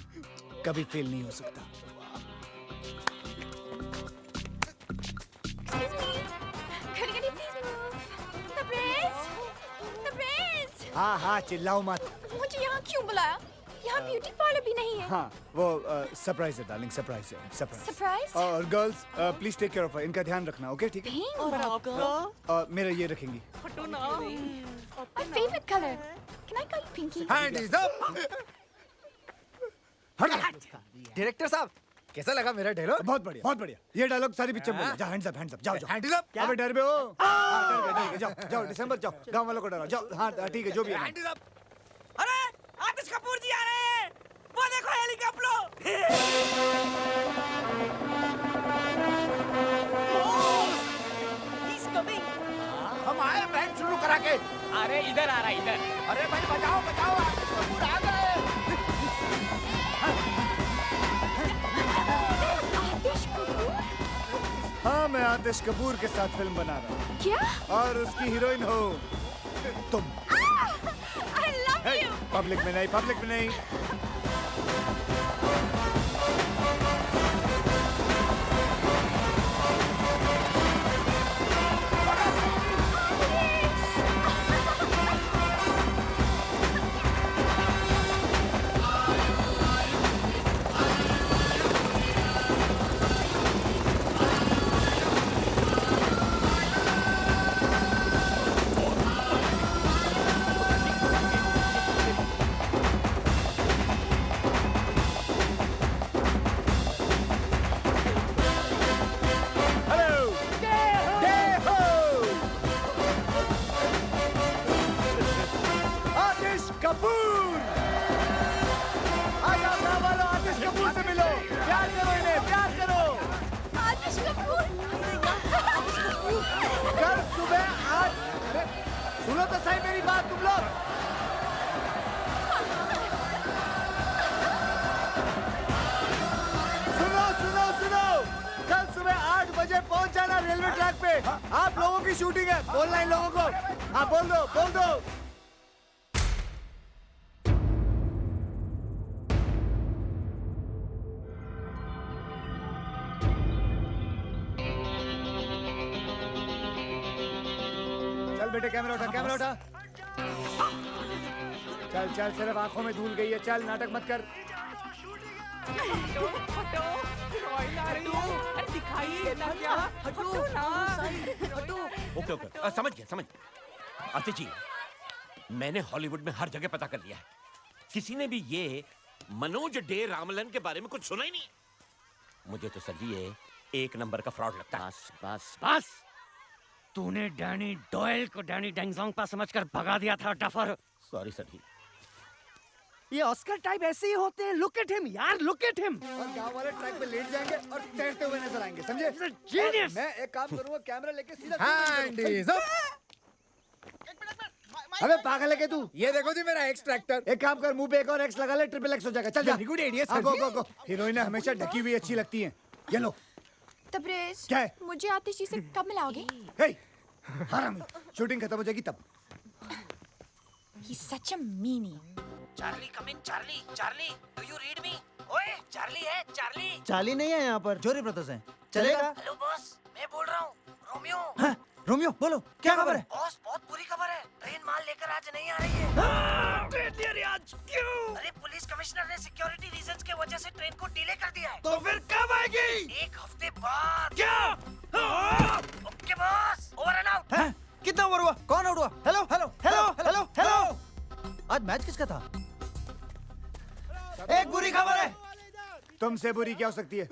कभी फेल नहीं हो सकता। हाँ हाँ, चिल्लाओ मत। मुझे यहाँ क्यों बुलाया? यहाँ ब्यूटी पार्लर भी नहीं है। हाँ, वो सरप्राइज है डार्लिंग, सरप्राइज है, सरप्राइज। सरप्राइज? और girls please take care of her, इनका ध्यान रखना, ओके? ठीक है। और आपका? मेरा ये रखेंगी। My favorite color. Can I call you Pinky? Hand is up. Director साहब, कैसा लगा मेरा डायलॉग? बहुत बढ़िया, बहुत बढ़िया। ये डायलॉग सारी पिक्चर में बोलना। जाओ, हैंड्स अप, जाओ जाओ। Hand is up. अबे डर बे हो? डर गए, जाओ जाओ, दिसंबर जाओ, गांव वालों को डराओ, जाओ। हाँ ठीक है, जो भी है। Hand is up. अरे आतिश कपूर जी आ रहे हैं, वो देखो हेलीकॉप्टर। He's coming. हम आए बैंड शुरू करा के। अरे इधर आ रहा है, इधर। अरे भाई बचाओ बचाओ, आतिश कपूर आ गए। आतिश कपूर? हाँ, मैं आतिश कपूर के साथ फिल्म बना रहा हूँ। क्या? और उसकी हीरोइन हो तुम। I love you. पब्लिक में नहीं, पब्लिक में नहीं। सुनो तो सही मेरी बात तुम लोग। सुनो सुनो सुनो, कल सुबह 8 बजे पहुंच जाना रेलवे ट्रैक पे। आप लोगों की शूटिंग है, बोलना इन लोगों को। हाँ बोल दो, बोल दो। बेटे कैमरा उठा, कैमरा उठा। चल चल, सिर्फ आंखों में धूल गई है, चल नाटक मत कर। ओके ओके, समझ गया। आतिश जी, मैंने हॉलीवुड में हर जगह पता कर लिया है, किसी ने भी ये मनोज डे रामलन के बारे में कुछ सुना ही नहीं। मुझे तो सर जी ये एक नंबर का फ्रॉड लगता है। बस बस बस, तूने डैनी डॉयल को डैनी डेंगजोंगपा समझकर भगा दिया था डफर। सॉरी सर जी। ये ऑस्कर टाइप ऐसे ही होते हैं। लुक एट हिम यार, लुक एट हिम। और गांव वाले ट्रैक पे लेट जाएंगे और तैरते हुए नजर आएंगे, समझे? जीनियस। मैं एक काम करूंगा, कैमरा लेके सीधा हैंड इज अप। अबे पागल है क्या तू? ये देखो जी मेरा एक्सट्रैक्टर। एक काम कर, मुंह पे एक और एक्स लगा ले, ट्रिपल एक्स हो जाएगा। चल जा। Very good idea sir. Go go go. हीरोइनें हमेशा ढकी हुई अच्छी लगती हैं। ये लो। तबरेज, क्या है? मुझे आतिश जी से कब मिलाओगे? हे, हरामी। शूटिंग खत्म हो जाएगी तब। He's such a meanie. Charlie come in. Charlie Charlie, do you read me? ओए चार्ली है, चार्ली। चार्ली नहीं है यहाँ पर, जोरी ब्रदर्स हैं। चलेगा? हेलो बॉस, मैं बोल रहा हूँ रोमियो। हाँ, रोमियो बोलो, क्या खबर है? बॉस बहुत बुरी खबर है, ट्रेन माल लेकर आज नहीं आ रही है। आज क्यों? अरे पुलिस कमिश्नर ने सिक्योरिटी रीजंस के वजह से ट्रेन को डिले कर दिया है। तो फिर कब आएगी? 1 हफ्ते बाद। क्या? Okay boss, over and out. हैं? कितना ओवर हुआ? कौन आउट हुआ? Hello hello hello hello hello. आज मैच किसका था? एक बुरी खबर है। तुमसे बुरी क्या हो सकती है?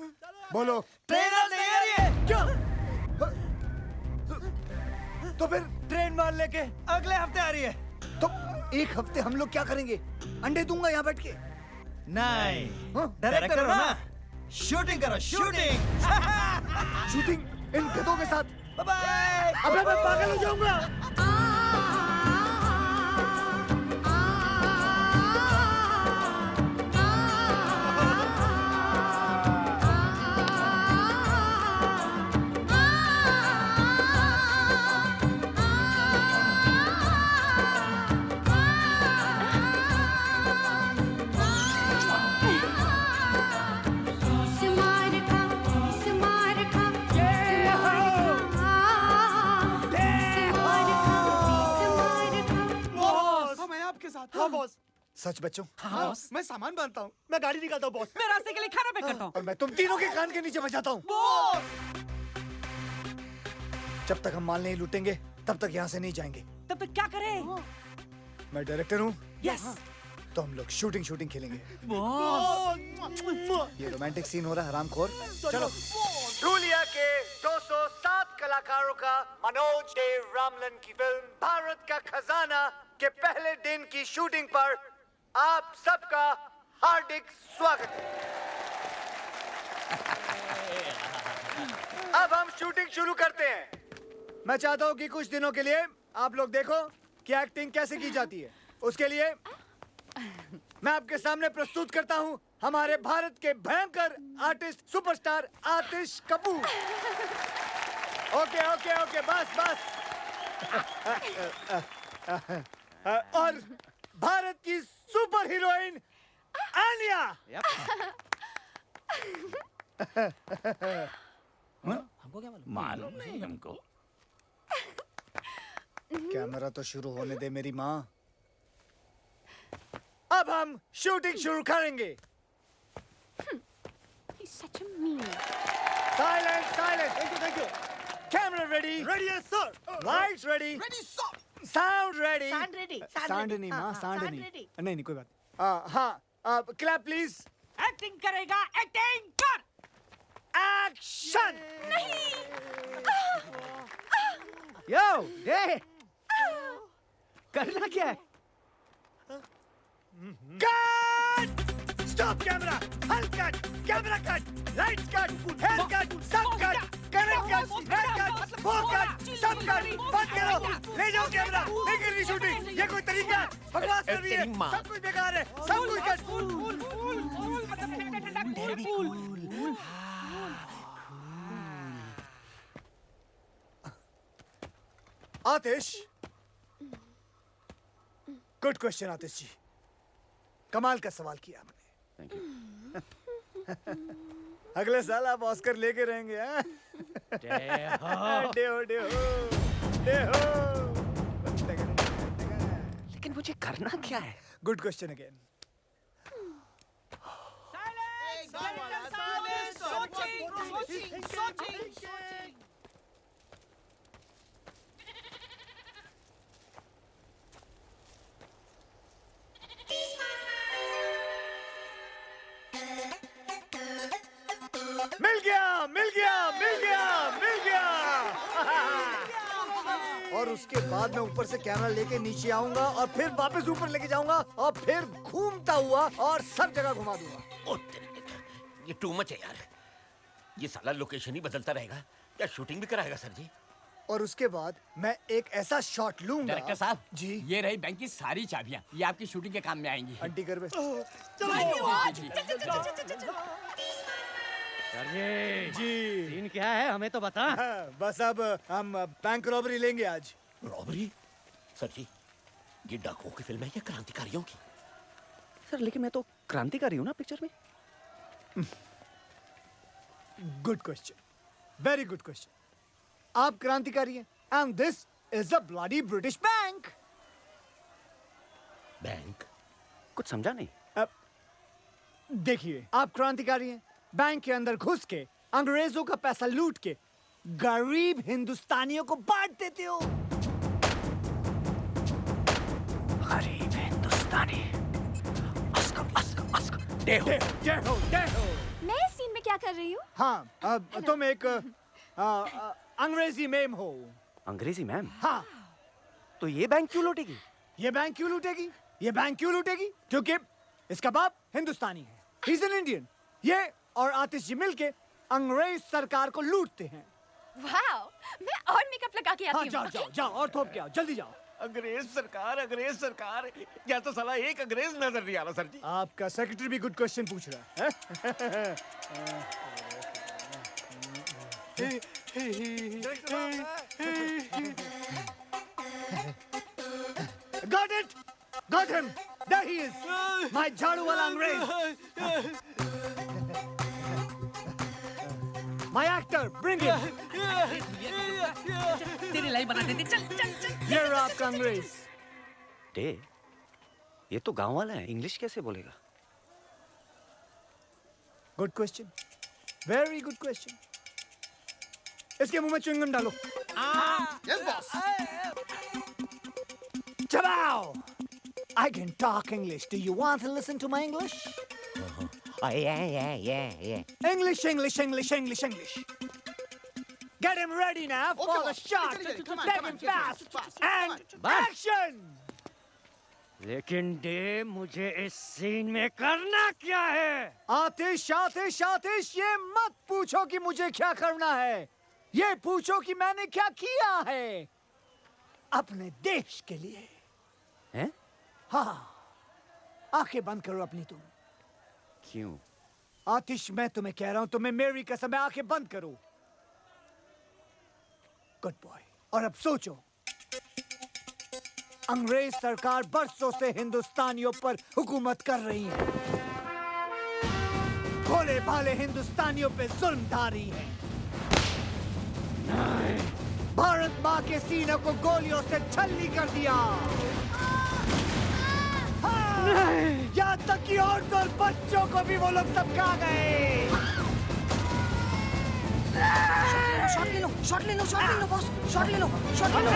बोलो। ट्रेन आज नहीं आ रही है। क्या? तो फिर ट्रेन माल लेके अगले हफ्ते आ रही है। तो 1 हफ्ते हम लोग क्या करेंगे? अंडे दूंगा यहाँ बैठ के। नहीं, डायरेक्टर हो ना, शूटिंग करो, शूटिंग। शूटिंग इन गधों के साथ? Bye bye. अबे मैं पागल हो जाऊंगा। सच बच्चों? हाँ बॉस। मैं सामान बांधता हूँ। मैं गाड़ी निकालता हूँ बॉस। मैं रास्ते के लिए खाना पैक करता हूँ। और मैं तुम तीनों के कान के नीचे बजाता हूँ। जब तक हम माल नहीं लूटेंगे तब तक यहाँ से नहीं जाएंगे। तब तक क्या करें? मैं डायरेक्टर हूँ। यस। तो हम लोग शूटिंग खेलेंगे। बॉस। ये रोमांटिक सीन हो रहा है हरामखोर। चलो। रूलिया के 207 कलाकारों का मनोज डे रामलन की फिल्म भारत का खजाना के पहले दिन की शूटिंग पर आप सबका हार्दिक स्वागत है। अब हम शूटिंग शुरू करते हैं। मैं चाहता हूँ कि कुछ दिनों के लिए आप लोग देखो कि एक्टिंग कैसे की जाती है। उसके लिए मैं आपके सामने प्रस्तुत करता हूँ हमारे भारत के भयंकर आर्टिस्ट सुपरस्टार आतिश कपूर। ओके बस और भारत की सुपर हीरोइन आलिया। हमको क्या मालूम नहीं हमको। कैमरा तो शुरू होने दे मेरी माँ। अब हम शूटिंग शुरू करेंगे। He's such a mean. Silence. Thank you. Camera ready. Ready, yes, sir. Lights ready. Ready, sir. Sound ready. Sound नहीं माँ, sound नहीं। ready. नहीं कोई बात। हाँ, clap please. एक्टिंग करेगा, एक्टिंग कर। Action. यो डे करना क्या है? Cut. Stop camera. Hull cut. Camera cut. Lights cut. Hair cut. सब cut. Current cut. Hair cut. Four cut. सब cut. बंद करो. ले जाओ कैमरा. नहीं करनी शूटिंग. ये कोई तरीका है? बकवास कर रही है. सब कुछ बेकार है. सब कुछ cut. आतिश. गुड क्वेश्चन आतिश जी. कमाल का सवाल किया आपने। अगले साल आप ऑस्कर लेके रहेंगे। लेकिन मुझे करना क्या है? Good question again. मिल गया। और उसके बाद मैं ऊपर से कैमरा लेके नीचे आऊंगा और फिर वापस ऊपर लेके जाऊंगा और फिर घूमता हुआ और सब जगह घुमा दूंगा। ओ तेरे, ये टू मच है यार। ये साला लोकेशन ही बदलता रहेगा या शूटिंग भी कराएगा सर जी? और उसके बाद मैं एक ऐसा शॉट लूंगा। डायरेक्टर साहब जी, ये रही बैंक की सारी चाबियां। ये आपकी शूटिंग के काम में आएंगी। आंटी कर जी सीन क्या है हमें तो बता। बस अब हम बैंक रॉबरी लेंगे आज। रॉबरी? सर जी ये डाकुओं की फिल्म है या क्रांतिकारियों की? सर लेकिन मैं तो क्रांतिकारी हूँ ना पिक्चर में। Good question, very good question. आप क्रांतिकारी हैं and this is a bloody British bank. Bank? कुछ समझा नहीं। देखिए आप क्रांतिकारी हैं, बैंक के अंदर घुस के अंग्रेजों का पैसा लूट के गरीब हिंदुस्तानियों को बांट देते हो। गरीब हिंदुस्तानी। डेहो। मैं इस सीन में क्या कर रही हूँ? हाँ, तुम एक अंग्रेजी मैम हो। अंग्रेजी मैम? हाँ। तो ये बैंक क्यों लूटेगी? ये बैंक क्यों लूटेगी? ये बैंक क्यों लूटेगी? क्योंकि इसका बाप हिंदुस्तानी है, ही इज एन इंडियन। ये और आतिश जी मिलके अंग्रेज सरकार को लूटते हैं। वाओ, मैं और मेकअप लगा के आती हूँ। जाओ और थोप के आओ, जल्दी जाओ। अंग्रेज सरकार यहाँ तो साला एक अंग्रेज नजर नहीं आ रहा सर जी। आपका सेक्रेटरी भी गुड क्वेश्चन पूछ रहा है। Got him! There he is! My झाड़ू वाला अंग्रेज! My actor, bring him! तेरी लाइफ बना देते। चल चल चल। ये रहा आपका अंग्रेज। डे, ये तो गांव वाला है, इंग्लिश कैसे बोलेगा? Good question, very good question. इसके मुंह में च्युइंगम डालो। Yes boss. चबाओ। I can talk English. Do you want to listen to my English? Yeah. English, English, English, English, English. Get him ready now for the shot. Take him fast and action. लेकिन day मुझे इस scene में करना क्या है? आतिश, आतिश, आतिश, ये मत पूछो कि मुझे क्या करना है, ये पूछो कि मैंने क्या किया है अपने देश के लिए। हैं? हाँ, आंखें बंद करो अपनी तुम। क्यों? आतिश, मैं तुम्हें कह रहा हूं, तुम्हें मेरी कसम है, आंखें बंद करो। Good boy. और अब सोचो, अंग्रेज सरकार बरसों से हिंदुस्तानियों पर हुकूमत कर रही है, भोले भाले हिंदुस्तानियों पे जुल्म ढारी है। भारत माँ के सीने को गोलियों से छलनी कर दिया। यहाँ तक कि औरतों और बच्चों को भी वो लोग सब खा गए। शॉट ले लो, शॉट ले लो, शॉट ले लो बॉस, शॉट ले लो, शॉट ले लो।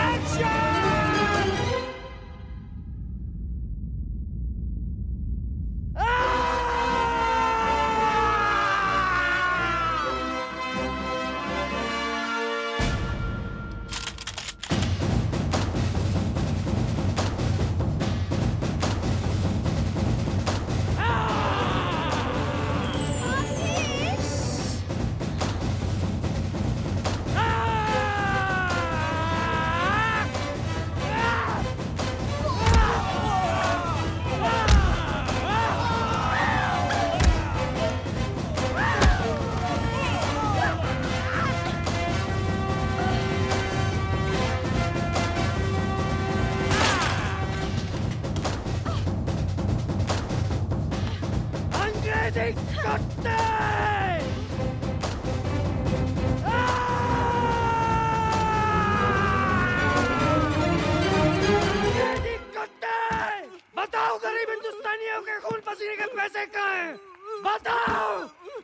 बताओ गरीब हिंदुस्तानियों के खून पसीने के पैसे कहाँ हैं? बताओ,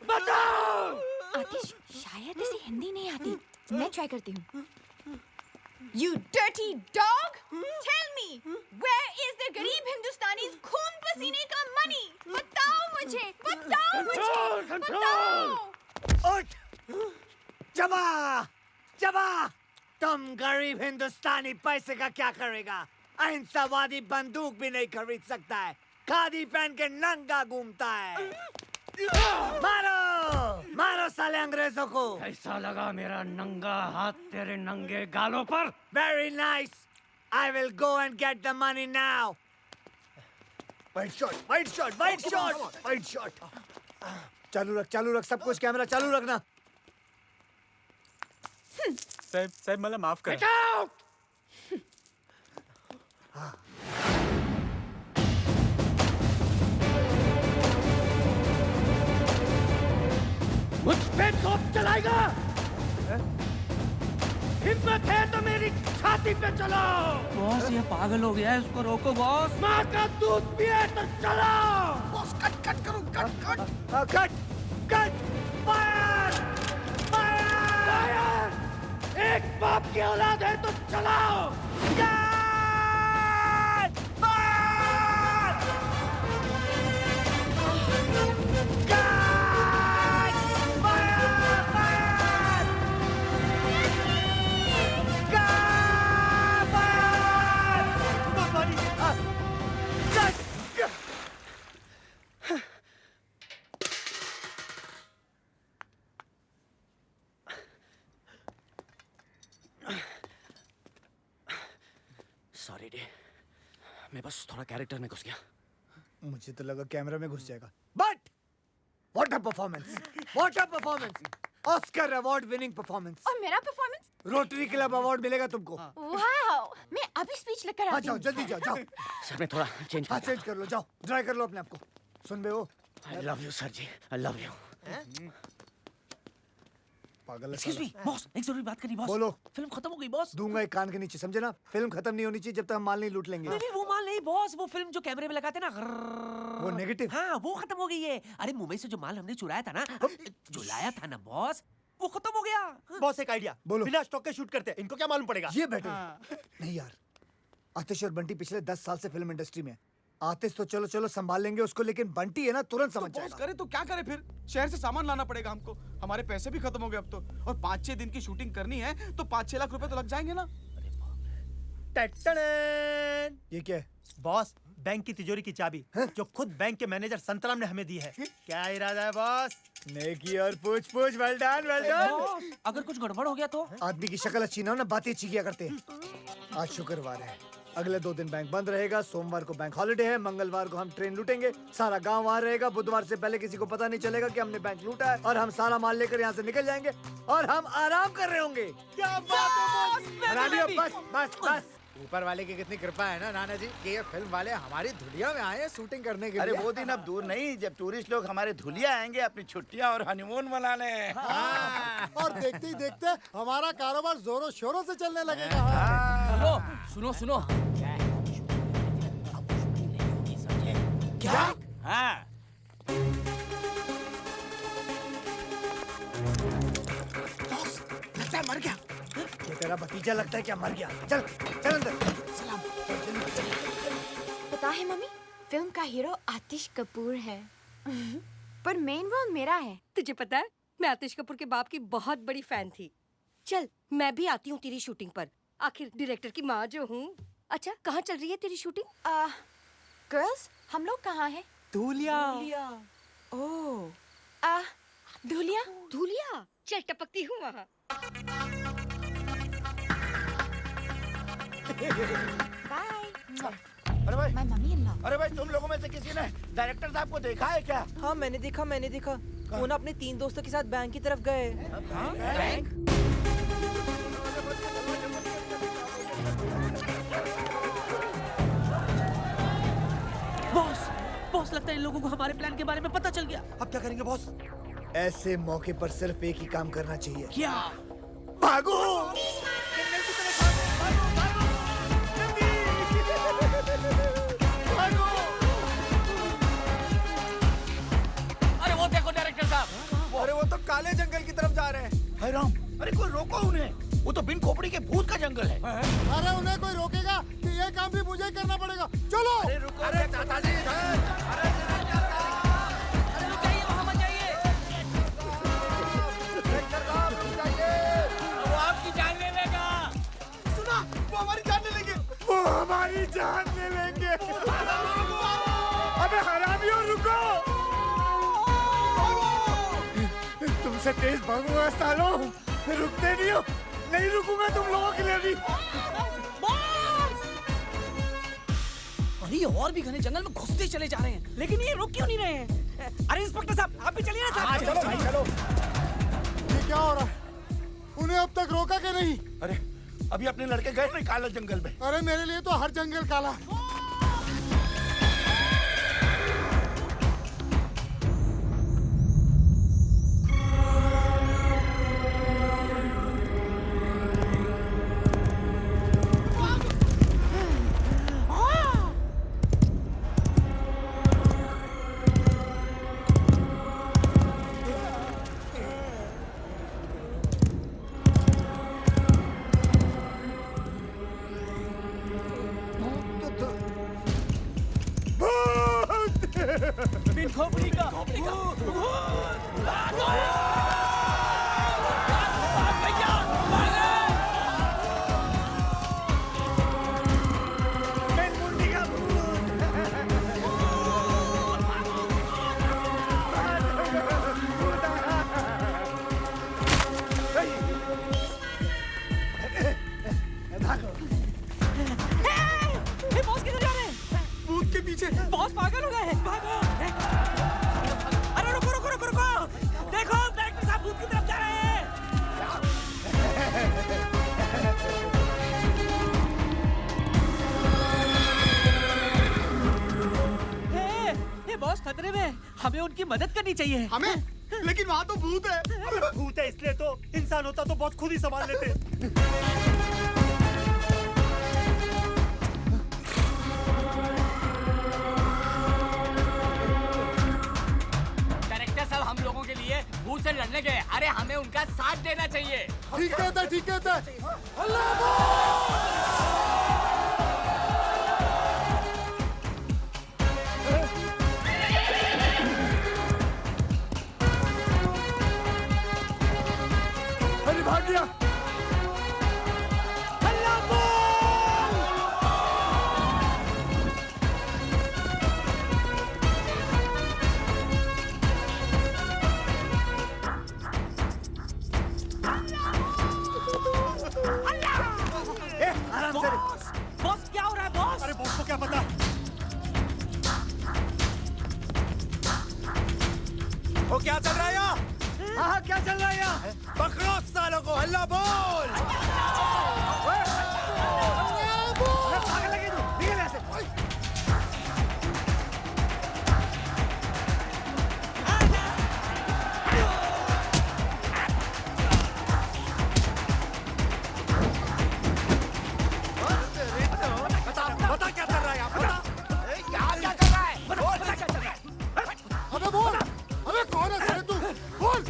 बताओ। आतिश, शायद इसे हिंदी नहीं आती, मैं ट्राई करती हूँ। You dirty dog! Tell me, where is the गरीब हिंदुस्तानी's खून पसीने का money? बताओ मुझे, बताओ। उठ, जबा, जबा, तुम गरीब हिंदुस्तानी पैसे का क्या करेगा? अहिंसावादी बंदूक भी नहीं खरीद सकता है, खादी पहन के नंगा घूमता है। मारो, मारो साले अंग्रेजों को। कैसा लगा मेरा नंगा हाथ तेरे नंगे गालों पर? Very nice. I will go and get the money now. Wide shot, wide shot, wide shot, wide shot. चालू रख, सब कुछ कैमरा चालू रखना। साहब मला माफ कर। मुझ पे तोप चलाएगा? हिम्मत है तो मेरी छाती पे चलो। बॉस, ये पागल हो गया है, उसको रोको बॉस। माँ का दूध पिए तो चलो। बॉस, कट करो, कट, फायर, फायर। एक बाप की औलाद है तो चलाओ। सॉरी डे, मैं बस थोड़ा कैरेक्टर में घुस गया। मुझे तो लगा कैमरा में घुस जाएगा। But what a performance, what a performance, Oscar award winning performance. और मेरा परफॉर्मेंस? रोटरी क्लब अवार्ड मिलेगा तुमको। वाओ, मैं अभी स्पीच लेकर आती हूँ। जाओ, जल्दी जाओ, जाओ। सर मैं थोड़ा चेंज कर लो, जाओ, ड्राई कर लो अपने आप को। सुन बे वो, आई लव यू सर जी, आई लव यू। पागल। एक्सक्यूज मी बॉस, एक जरूरी बात करनी बॉस। बोलो। फिल्म खत्म हो गई बॉस। दूंगा एक कान के नीचे, समझे ना? फिल्म खत्म नहीं होनी चाहिए जब तक हम माल नहीं लूट लेंगे। नहीं, वो माल नहीं नहीं बॉस, वो फिल्म जो कैमरे में लगाते ना, वो नेगेटिव। हाँ वो खत्म हो गई है। अरे मुंबई से जो माल हमने चुराया था ना, जो लाया था ना बॉस, वो खत्म हो गया। बॉस एक आइडिया, बोलो। बिना स्टॉक के शूट करते हैं, इनको क्या मालूम पड़ेगा? ये बेटर नहीं यार, आतिश और बंटी पिछले 10 साल से फिल्म इंडस्ट्री में। आतिश तो चलो चलो संभाल लेंगे उसको, लेकिन बंटी है ना तुरंत समझ बॉस जाएगा। करे तो क्या करे फिर? शहर से सामान लाना पड़ेगा हमको, हमारे पैसे भी खत्म हो गए अब तो, और 5-6 दिन की शूटिंग करनी है तो 5-6 लाख रुपए तो लग जाएंगे ना। ये क्या है? बॉस, बैंक की तिजोरी की चाबी जो खुद बैंक के मैनेजर संतराम ने हमें दी है। क्या इरादा है बॉस? नेकी और पूछ पूछ, well done well done. Boss, अगर कुछ गड़बड़ हो गया तो? आदमी की शक्ल अच्छी ना हो ना, बातें अच्छी किया करते हैं। आज शुक्रवार है, अगले 2 दिन बैंक बंद रहेगा, सोमवार को बैंक हॉलिडे है, मंगलवार को हम ट्रेन लूटेंगे, सारा गांव वहाँ रहेगा, बुधवार से पहले किसी को पता नहीं चलेगा कि हमने बैंक लूटा है, और हम सारा माल लेकर यहाँ से निकल जाएंगे और हम आराम कर रहे होंगे। क्या बात है बस बस बस। ऊपर वाले की कितनी कृपा है ना नाना जी कि ये फिल्म वाले हमारी धुलिया में आए हैं शूटिंग करने के लिए। अरे वो दिन अब दूर नहीं जब टूरिस्ट लोग हमारे धुलिया आएंगे अपनी छुट्टियां और हनीमून मनाने। और देखते ही देखते हमारा कारोबार जोरों शोरों से चलने लगेगा। सुनो सुनो, क्या? हाँ। लगता है मर गया। ये तेरा भतीजा लगता है क्या मर गया? चल चल अंदर। पता है मम्मी, फिल्म का हीरो आतिश कपूर है पर मेन रोल मेरा है। तुझे पता है मैं आतिश कपूर के बाप की बहुत बड़ी फैन थी। चल मैं भी आती हूँ तेरी शूटिंग पर, आखिर डायरेक्टर की माँ जो हूँ। अच्छा कहाँ चल रही है तेरी शूटिंग? गर्ल्स हम लोग कहाँ हैं? धुलिया। ओह धुलिया। धुलिया चल टपकती हूँ वहाँ। बाय। अरे भाई, माय मम्मी इन लॉ। अरे भाई तुम लोगों में से किसी ने डायरेक्टर साहब को देखा है क्या? हाँ मैंने देखा। वो ना अपने 3 दोस्तों के साथ बैंक की तरफ गए। बैंक? बॉस लगता है इन लोगों को हमारे प्लान के बारे में पता चल गया। अब क्या करेंगे बॉस? ऐसे मौके पर सिर्फ एक ही काम करना चाहिए। क्या? भागो! अरे वो देखो डायरेक्टर साहब, अरे वो तो काले जंगल की तरफ जा रहे हैं। हाय राम, अरे कोई रोको उन्हें, वो तो बिन खोपड़ी के भूत का जंगल है। अरे उन्हें कोई रोकेगा कि ये काम भी मुझे ही करना पड़ेगा। चलो। अरे रुको, अरे चाचा जी, अरे वो हमारी जान ले लेंगे। वो हमारी जान ले लेंगे। अबे हरामियों रुको! तुमसे तेज भागूंगा सालों, रुकते नहीं हो। नहीं रुकूंगा तुम लोगों के लिए भी। अरे और भी घने जंगल में घुसते चले जा रहे हैं, लेकिन ये रुक क्यों नहीं रहे हैं? अरे इंस्पेक्टर साहब आप भी चलिए ना साहब। चलो भाई चलो। ये क्या हो रहा है? उन्हें अब तक रोका कि नहीं? अरे अभी अपने लड़के गए ना काला जंगल में। अरे मेरे लिए तो हर जंगल काला है। बिन खोपड़ी का बॉस किधर जा रहे हैं? भूत के पीछे। बॉस पागल हो गए हैं। भागो! अरे रुको रुको रुको रुको! देखो डायरेक्टर साहब भूत की तरफ जा रहे हैं। हे बॉस खतरे में, हमें उनकी मदद करनी चाहिए। हमें? लेकिन वहाँ तो भूत है। भूत है इसलिए तो, इंसान होता तो बॉस खुद ही संभाल लेते। मुंह से लड़ने गए। अरे हमें उनका साथ देना चाहिए। ठीक कहता है, ठीक कहता है। अरे भाग गया। बॉस क्या हो रहा है बॉस? अरे बॉस को क्या पता? वो क्या चल रहा है यहाँ? हाँ क्या चल रहा है यहाँ? पकड़ो सालों को, हल्ला बोल। भागने लगी तू, निकल यहाँ से। बता क्या चल रहा है यहाँ? बता यहाँ क्या कर रहा है? बोल क्या चल रहा है? अबे बोल, अबे कौन है साले तू? बोल।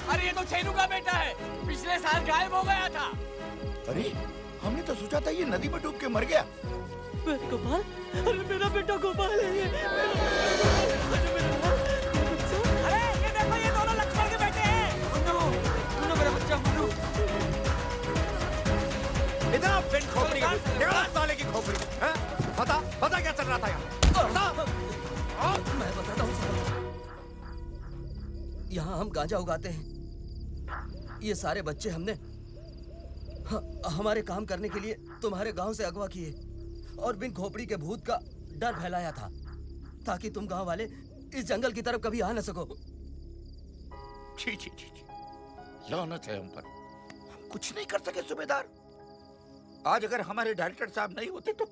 अरे ये तो छेनू का बेटा है, पिछले साल गायब हो गया था। अरे हमने तो सोचा था ये नदी में डूब के मर गया। गोपाल, अरे मेरा बेटा गोपाल है ये। अरे ये देखो, ये दोनों लक्ष्मण के बेटे हैं। मुन्नू मेरा बच्चा मुन्नू। इतना पिन खोपड़ी का निकाल साले की खोपड़ी। हैं? बता बता क्या चल रहा था यहाँ? बता। मैं बताता हूँ सर। यहाँ हम गांजा उगाते हैं। ये सारे बच्चे हमने हमारे काम करने के लिए तुम्हारे गांव से अगवा किए और बिन खोपड़ी के भूत का डर फैलाया था ताकि तुम गांव वाले इस जंगल की तरफ कभी आ न सको। छी छी छी छी, लानत है हम पर। हम कुछ नहीं कर सके सूबेदार। आज अगर हमारे डायरेक्टर साहब नहीं होते तो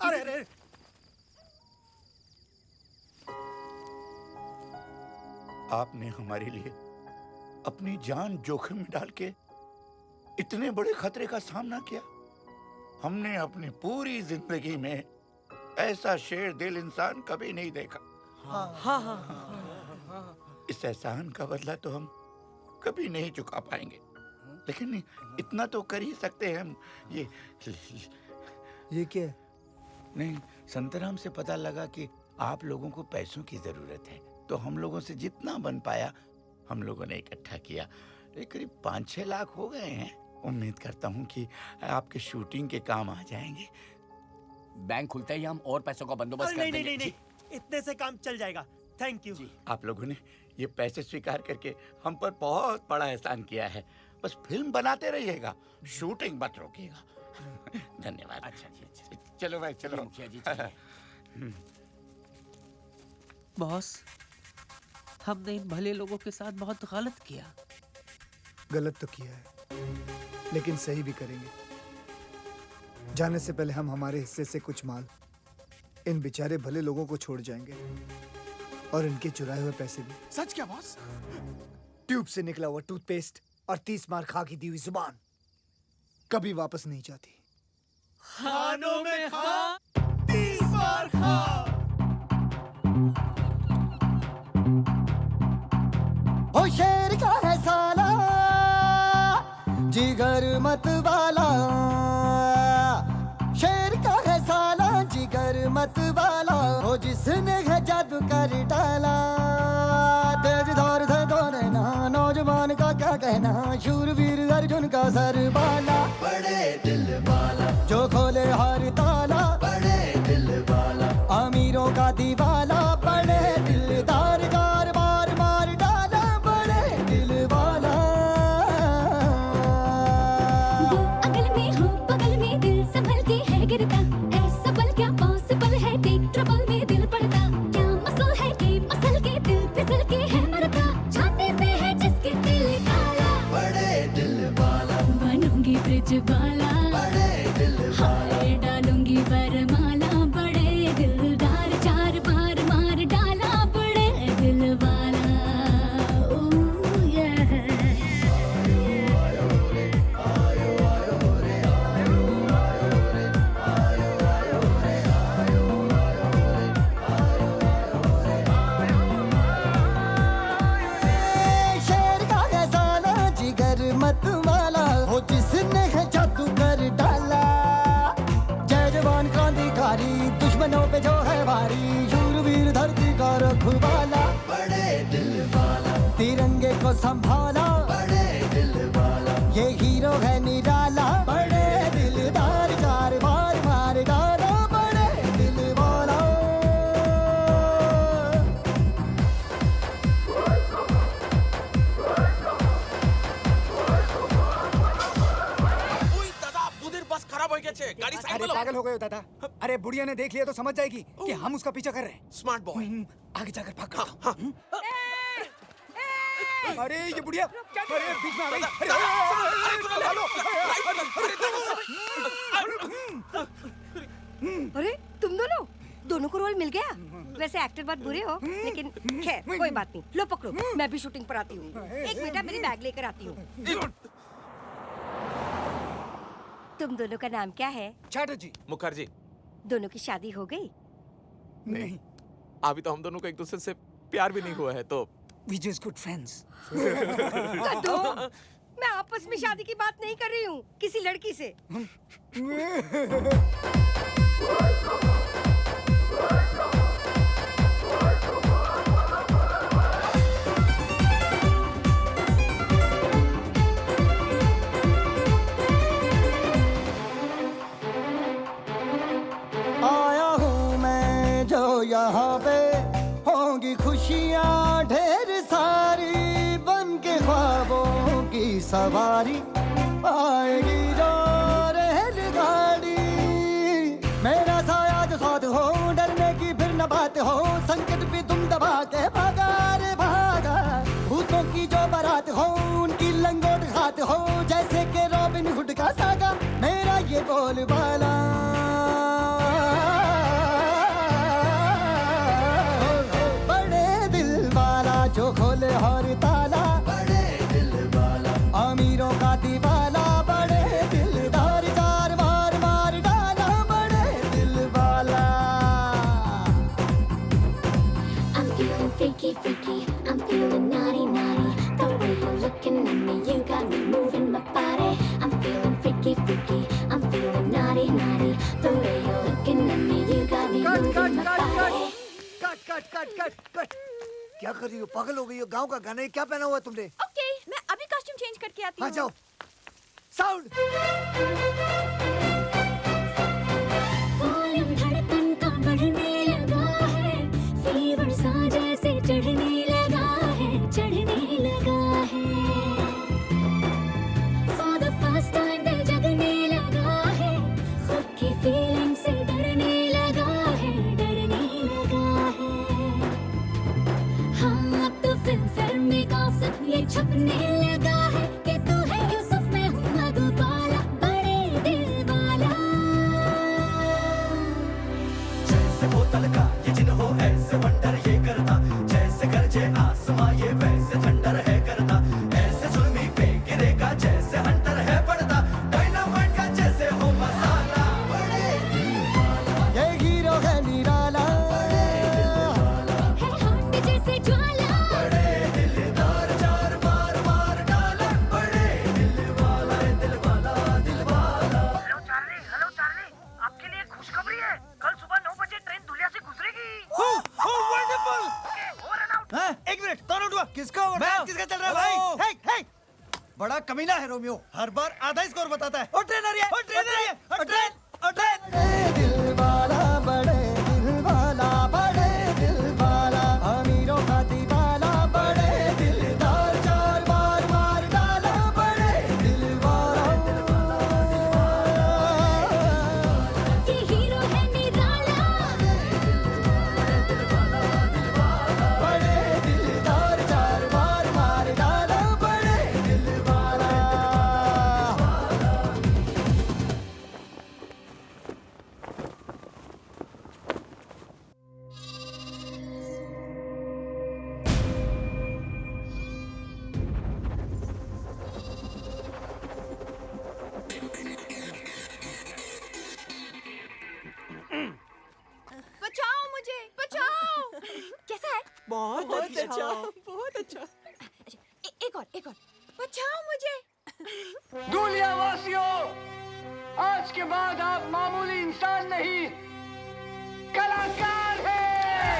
अरे अरे आपने हमारे लिए अपनी जान जोखिम में डाल के इतने बड़े खतरे का सामना किया। हमने अपनी पूरी जिंदगी में ऐसा शेर दिल इंसान कभी नहीं देखा। इस एहसान का बदला तो हम कभी नहीं चुका पाएंगे, लेकिन इतना तो कर ही सकते हैं हम। ये क्या है? नहीं, संतराम से पता लगा कि आप लोगों को पैसों की जरूरत है, तो हम लोगों से जितना बन पाया हम लोगों ने इकट्ठा किया। ये करीब 5-6 लाख हो गए हैं। उम्मीद करता हूँ कि आपके शूटिंग के काम आ जाएंगे। बैंक खुलते ही हम और पैसों का बंदोबस्त कर देंगे। नहीं, इतने से काम चल जाएगा। Thank you. आप लोगों ने ये पैसे स्वीकार करके हम पर बहुत बड़ा एहसान किया है। बस फिल्म बनाते रहिएगा, शूटिंग मत रोकिएगा। धन्यवाद। अच्छा जी, अच्छा। चलो भाई चलो। मुखिया जी बॉस, हमने इन भले लोगों के साथ बहुत गलत किया। गलत तो किया है, लेकिन सही भी करेंगे। जाने से पहले हम हमारे हिस्से से कुछ माल इन बेचारे भले लोगों को छोड़ जाएंगे और इनके चुराए हुए पैसे भी। सच क्या बॉस? ट्यूब से निकला हुआ टूथपेस्ट और 30 मार खा की दी हुई जुबान कभी वापस नहीं जाती। खानों में खा, 30 बार खा। ओ शेर का है साला, जिगर मत वाला। शेर का है साला, जिगर मत वाला। ओ जिसने है जादू कर डाला। तेज धार से दौड़ना, नौजवान का क्या कहना। शूरवीर अर्जुन का सरबाला, बड़े दिल वाला। जो खोले हर ताला, बड़े दिल वाला। अमीरों का दीवाला, बड़े दिलदार। कार बार मार डाला, बड़े दिल वाला। वो अगल में हो बगल में, दिल संभल के है गिरता। ऐसा पल क्या पॉसिबल है, टेक ट्रबल में दिल पड़ता। क्या मसल है कि मसल के दिल फिसल के है मरता। छाते पे है जिसके दिल काला, बड़े दिल वाला। बनूंगी ब्रिज वाला, बड़े दिल वाला। डालूंगी वरमाला, बड़े दिलदार। 4 बार मार डाला, बड़े दिल वाला। ओह yeah। संभाला, बड़े दिल वाला। ये हीरो है निराला, बड़े दिलदार, चार बार मार डाला, बड़े दिल वाला। बस खराब हो गया छे, गाड़ी साइड अरे में पागल हो गए हो दादा। अरे बुढ़िया ने देख लिया तो समझ जाएगी कि हम उसका पीछा कर रहे हैं। Smart boy. आगे जाकर भाग करता हूं। अरे ये बुढ़िया, अरे बीच में आ गई। अरे तुम दोनों को रोल मिल गया। वैसे एक्टर बहुत बुरे हो, लेकिन खैर कोई बात नहीं। लो पकड़ो, मैं भी शूटिंग पर आती हूँ। एक मिनट, मेरी बैग लेकर आती हूँ। तुम दोनों का नाम क्या है? चैटर्जी। मुखर्जी। दोनों की शादी हो गई? नहीं, अभी तो हम दोनों को एक दूसरे से प्यार भी नहीं हुआ है, तो We just good friends. कद्दू, मैं आपस में शादी की बात नहीं कर रही हूँ, किसी लड़की से। आया हूँ मैं जो यहाँ पे, होंगी खुशियाँ ढेर सारी, बन के ख्वाबों की सवारी, आएगी जो रेलगाड़ी। मेरा साया जो साथ हो, डरने की फिर न बात हो, संकट भी तुम दबा के भागा रे भागा। भूतों की जो बारात हो, उनकी लंगोट हाथ हो, जैसे के रॉबिन हुड का सागा, मेरा ये बोलबाला। जो खोले हर ताला, बड़े दिल वाला। अमीरों का दीवाला, बड़े दिलदार, चार बार मार डाला, बड़े दिल वाला। I'm feeling freaky, freaky. I'm feeling naughty, naughty. The way you're looking at me, you got me moving my body. I'm feeling freaky, freaky. I'm feeling naughty, naughty. The way you're looking at me, you got me moving my body. Cut. क्या कर रही हो? पागल हो गई हो? गांव का गाना है, क्या पहना हुआ है तुमने? ओके, मैं अभी कॉस्ट्यूम चेंज करके आती हूँ। हाँ जाओ। साउंड। वॉल्यूम धड़कन का बढ़ने लगा है, फीवर सा जैसे चढ़ने लगा है, चढ़ने लगा है। For the first time दिल जगने लगा है, खुद की फीलिंग से डरने लगा है, डरने लगा है। हाँ अब तो फिल्म में गॉसिप ये छपने लगा है कि तू है यूसुफ, मैं हूँ मधुबाला, बड़े दिल वाला। जैसे बोतल का ये जिन हो ऐसे वंडर ये करता, जैसे गरजे आसमां ये वैसे थंडर है करता, ऐसे जुल्मी पे गिरेगा जैसे हंटर है पड़ता, डायनामाइट का जैसे हो मसाला, बड़े दिल वाला। ये हीरो है निराला, जैसे ज्वाला, बड़े दिलदार, चार बार मार डाला, बड़े दिल वाला, दिल वाला, दिल वाला। हेलो चार्ली, आपके लिए खुशखबरी है। कल सुबह 9 बजे ट्रेन दुलिया से गुजरेगी। वंडरफुल। एक मिनट, कौन उठा? किसका उठा? मैच किसका चल रहा है भाई? हे, हे। बड़ा कमीना है रोमियो, हर बार आधा स्कोर बताता है। और ट्रेन आ रही है, और ट्रेन आ रही है, और ट्रेन, और ट्रेन। बड़े दिल वाला, बड़े दिल वाला, बड़े दिल वाला। अमीरों का दीवाला, बड़े दिलदार, चार बार मार डाला, बड़े दिल वाला। ये हीरो है निराला, बड़े दिलदार, चार बार मार डाला, बड़े दिल वाला। बचाओ मुझे, बचाओ। कैसा है? बहुत अच्छा, बहुत अच्छा। एक और, बचाओ मुझे। दुलिया वासियों, आज के बाद आप मामूली इंसान नहीं, कलाकार हैं।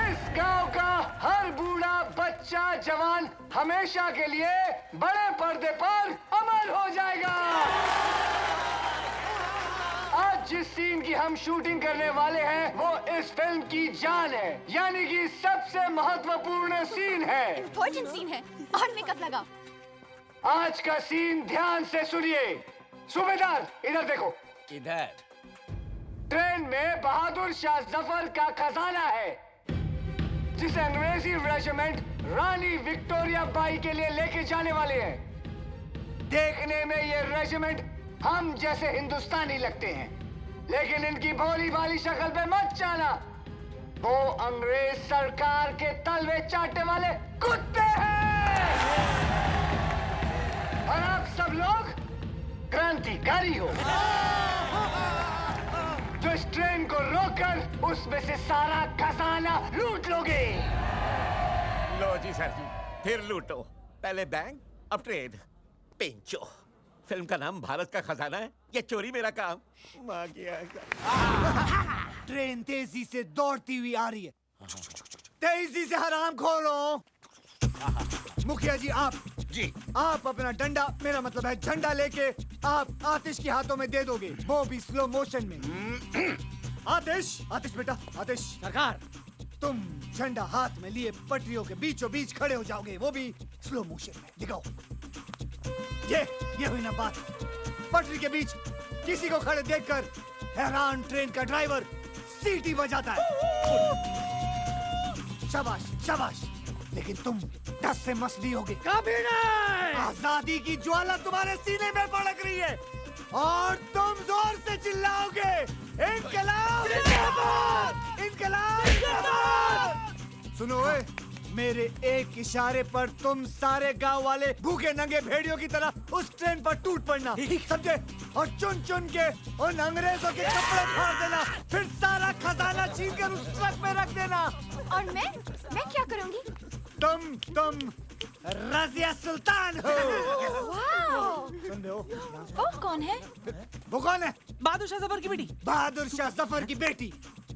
इस गांव का हर बूढ़ा हमेशा के लिए बड़े पर्दे पर अमर हो जाएगा। आज जिस सीन की हम शूटिंग करने वाले हैं वो इस फिल्म की जान है, यानी कि सबसे महत्वपूर्ण सीन है। इम्पोर्टेंट सीन है और मेकअप लगा। आज का सीन ध्यान से सुनिए। सूबेदार इधर देखो। किधर? ट्रेन में बहादुर शाह जफर का खजाना है जिसे अंग्रेजी रेजिमेंट रानी विक्टोरिया बाई के लिए लेके जाने वाले हैं। देखने में ये रेजिमेंट हम जैसे हिंदुस्तानी लगते हैं, लेकिन इनकी भोली भाली शक्ल पे मत जाना, वो अंग्रेज सरकार के तलवे चाटने वाले कुत्ते हैं। और आप सब लोग क्रांतिकारी हो जो इस ट्रेन को रोककर उसमें से सारा खजाना लूट लोगे। लो जी सर जी, फिर लूटो। पहले बैंक, अब ट्रेन। पेंचो, फिल्म का नाम भारत का खजाना है, ये चोरी मेरा काम। माँ की आज्ञा। ट्रेन तेजी से दौड़ती हुई आ रही है। तेजी से हराम खोलो। मुखिया जी आप आप अपना डंडा, मेरा मतलब है झंडा लेके आप आतिश के हाथों में दे दोगे, वो भी स्लो मोशन में। आतिश, आतिश बेटा, आतिश। सरकार, तुम झंडा हाथ में लिए पटरियों के बीचों बीच खड़े हो जाओगे, वो भी स्लो मोशन में। दिखाओ। ये हुई ना बात। पटरी के बीच किसी को खड़े देखकर हैरान ट्रेन का ड्राइवर सीटी बजाता है। शाबाश, शाबाश। लेकिन तुम डस से मसली होगे। कभी नहीं। आजादी की ज्वाला तुम्हारे सीने में भड़क रही है और तुम जोर से चिल्लाओगे, इनकलाब जिंदाबाद, इनकलाब जिंदाबाद। सुनो ओए, मेरे एक इशारे पर तुम सारे गांव वाले भूखे नंगे भेड़ियों की तरह उस ट्रेन पर टूट पड़ना, समझे? और चुन चुन के उन अंग्रेजों के कपड़े फाड़ देना, फिर सारा खजाना छीन कर उस ट्रक में रख देना। और मैं क्या करूंगी? तुम रजिया सुल्तान हो। वाओ। सुन रहे हो? वो कौन है? वो कौन है? बहादुर शाह जफर की बेटी। बहादुर शाह जफर की बेटी।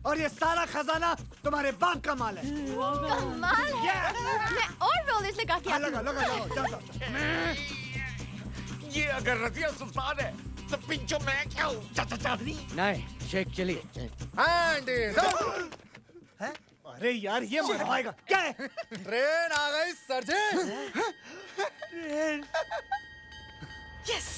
और ये सारा खजाना तुम्हारे बाप का माल है। कमाल है। मैं और रोलेस लगा के लगा, जाओ। ये अगर रजिया सुल्तान है तो पिंचो मैं क्या हूँ? नहीं, शेख चलिए। अरे यार, ये मरवाएगा क्या है? ट्रेन आ गई सर जी। ट्रेन। यस।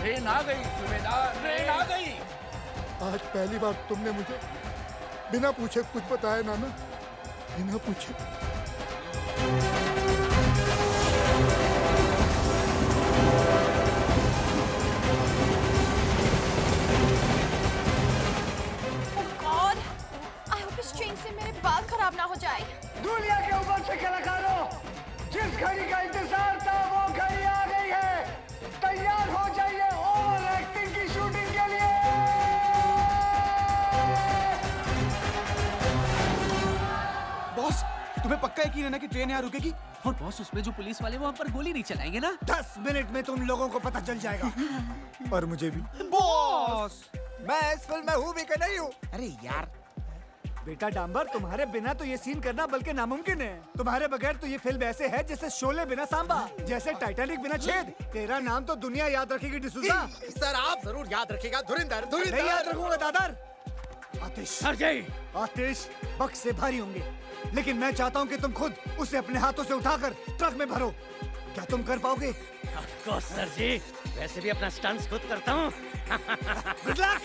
ट्रेन आ गई सूबेदार, ट्रेन आ गई। आज पहली बार तुमने मुझे बिना पूछे कुछ बताया नाना, बिना पूछे। गॉड, आई होप इस ट्रेन से मेरे बाल खराब ना हो जाए। दुनिया के ऊपर से कलाकारों, जिस घड़ी का इंतजार था वो घड़ी आ गई है। तैयार हो जाइए ओवर एक्टिंग की शूटिंग के लिए। बॉस, तुम्हें पक्का यकीन है ना कि ट्रेन यहाँ रुकेगी? और बॉस, उसमें जो पुलिस वाले वहाँ पर गोली नहीं चलाएंगे ना? 10 मिनट में तुम लोगों को पता चल जाएगा। और मुझे भी। बॉस, मैं इस फिल्म में हूँ भी कि नहीं हूँ? अरे यार बेटा डांबर, तुम्हारे बिना तो ये सीन करना बल्कि नामुमकिन है। तुम्हारे बगैर तो ये फिल्म ऐसे है जैसे शोले बिना सांबा, जैसे टाइटैनिक बिना छेद। तेरा नाम तो दुनिया याद रखेगी डिसूजा। सर आप जरूर याद रखिएगा। धुरिंदर, धुरिंदर। नहीं याद रखूंगा दादर। आतिश, आतिश बक्स से भारी होंगे, लेकिन मैं चाहता हूँ कि तुम खुद उसे अपने हाथों से उठाकर ट्रक में भरो। क्या तुम कर पाओगे? ऑफ कोर्स सर जी, वैसे भी अपना स्टंट्स खुद करता हूँ। Good luck.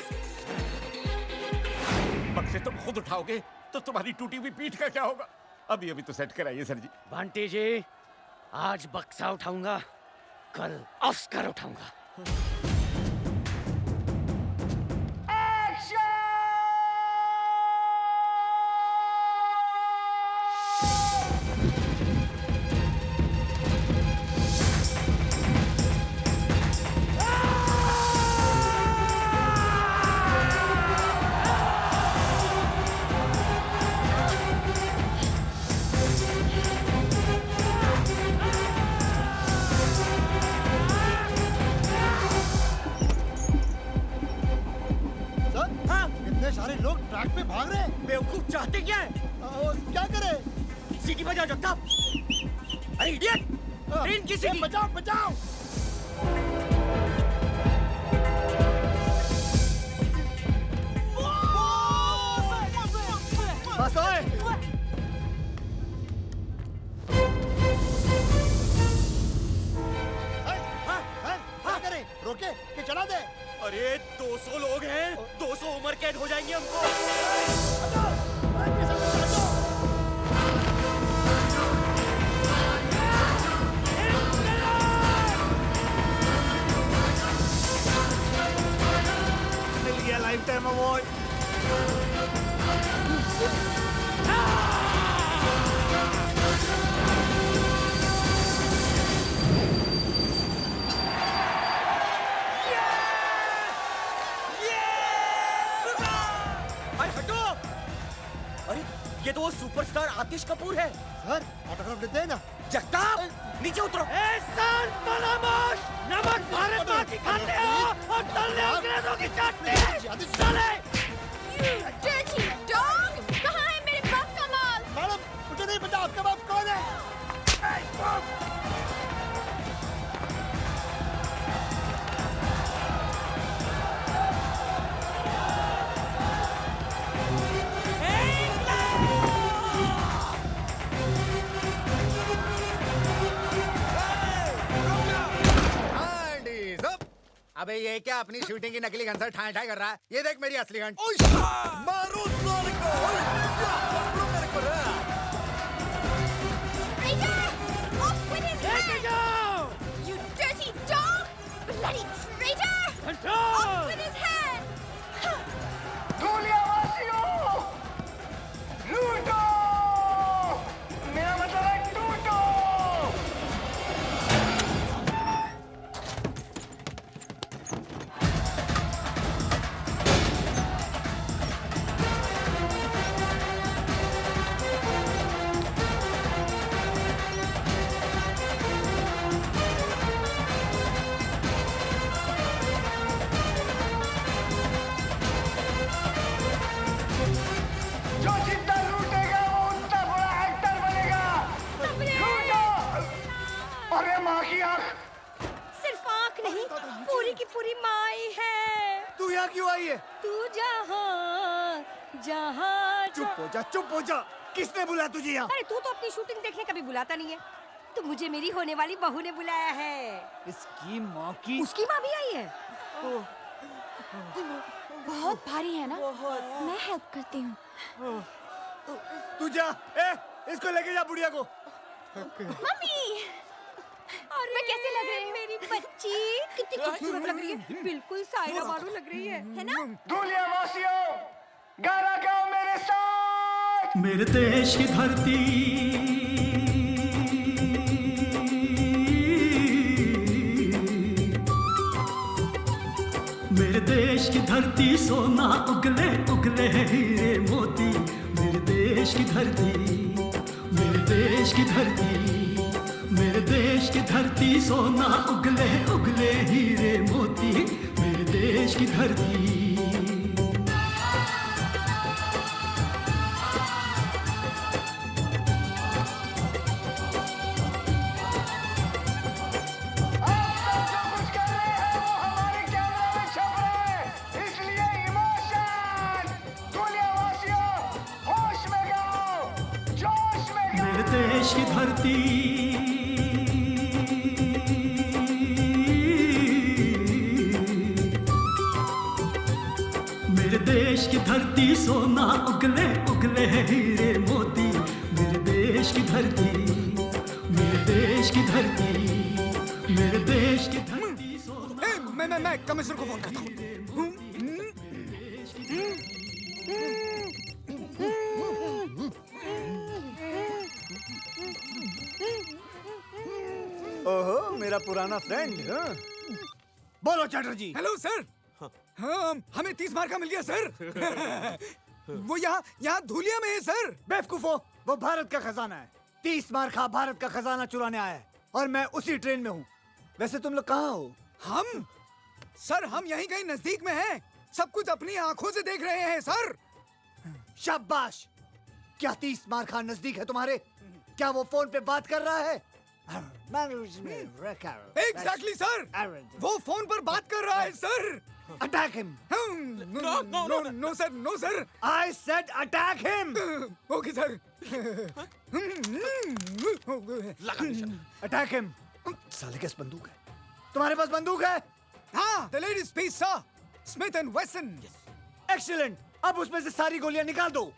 बक्से तुम खुद उठाओगे तो तुम्हारी टूटी हुई पीठ का क्या होगा? अभी तो सेट कराइए सर जी। बंटी जी, आज बक्सा उठाऊंगा, कल ऑस्कर उठाऊंगा। भाग रहे बेवकूफ चाहते क्या है? क्या करे? सीटी बजाओ जगताप। अरे इडियट, ट्रेन की सीटी बचाओ बचाओ। बस ओए। क्या करें? रोके कि चढ़ा दे? अरे 200 लोग हैं, 200 उम्र कैद हो जाएंगे हमको। मिल गया लाइफ टाइम अवार्ड। अरे हटो! अरे ये तो वो सुपरस्टार आतिश कपूर है। सर ऑटोग्राफ देते हैं ना? जगताप नीचे उतरो। नमक भारत माँ की खाते हो और तलने अंग्रेजों की चाटते हैं। साले! You dirty dog! कहाँ है मेरे बाप का माल? मैडम मुझे नहीं पता आपका बाप कौन है। अबे ये क्या अपनी शूटिंग की नकली गन से ठाई ठाई कर रहा है? ये देख मेरी असली गन। मारो साले को। You dirty dog! Bloody traitor! Off with his head! धूलियावासियों, लूटो! मेरा मतलब है टूटो! जो जितना लूटेगा वो उतना बड़ा एक्टर बनेगा। लूटो! अरे माँ की आँख! सिर्फ आँख नहीं, पूरी की पूरी माई है। तू यहाँ क्यों आई है? तू जहाँ जहाँ चुप हो जा, चुप हो जा। किसने बुलाया तुझे यहाँ? अरे तू तो अपनी शूटिंग देखने कभी बुलाता नहीं है। तो मुझे मेरी होने वाली बहू ने बुलाया है। इसकी माँ की। उसकी माँ भी आई है। बहुत भारी है ना? मैं हेल्प करती हूँ। तू जा, इसको लेके जा बुढ़िया को। मम्मी! मैं कैसे लग रही हूँ? मेरी बच्ची कितनी खूबसूरत लग रही है। बिल्कुल सायरा बानू लग रही है ना? धूलियावासियों, गाना गाओ मेरे साथ। मेरे देश की धरती मेरे देश की धरती सोना उगले उगले हीरे मोती। मेरे देश की धरती, मेरे देश की धरती, मेरे देश की धरती सोना उगले उगले हीरे मोती। मेरे देश की धरती। देश की धरती मेरे देश की धरती सोना उगले उगले हीरे मोती। मेरे देश की धरती, मेरे देश की धरती, मेरे देश की धरती सोना। मैं कमिश्नर को फोन करता हूँ। ओहो मेरा पुराना फ्रेंड। बोलो चैटर्जी। Hello sir. हाँ हमें 30 मार्का मिल गया सर। वो यहाँ धूलिया में है सर। बेवकूफो, वो भारत का खजाना है। 30 मार्का भारत का खजाना चुराने आया है और मैं उसी ट्रेन में हूँ। वैसे तुम लोग कहाँ हो? हम सर हम यहीं कहीं नजदीक में हैं। सब कुछ अपनी आंखों से देख रहे हैं सर। शाबाश। क्या 30 मार खान नजदीक है तुम्हारे? क्या वो फोन पे बात कर रहा है? एग्जैक्टली सर, वो फोन पर बात कर रहा है sir. Attack him. No sir, no sir. I said attack him. Okay sir. Attack him. साले के पास बंदूक है। तुम्हारे पास बंदूक है? हाँ, the ladies piece sir, Smith and Wesson. Excellent. अब उसमें से सारी गोलियां निकाल दो।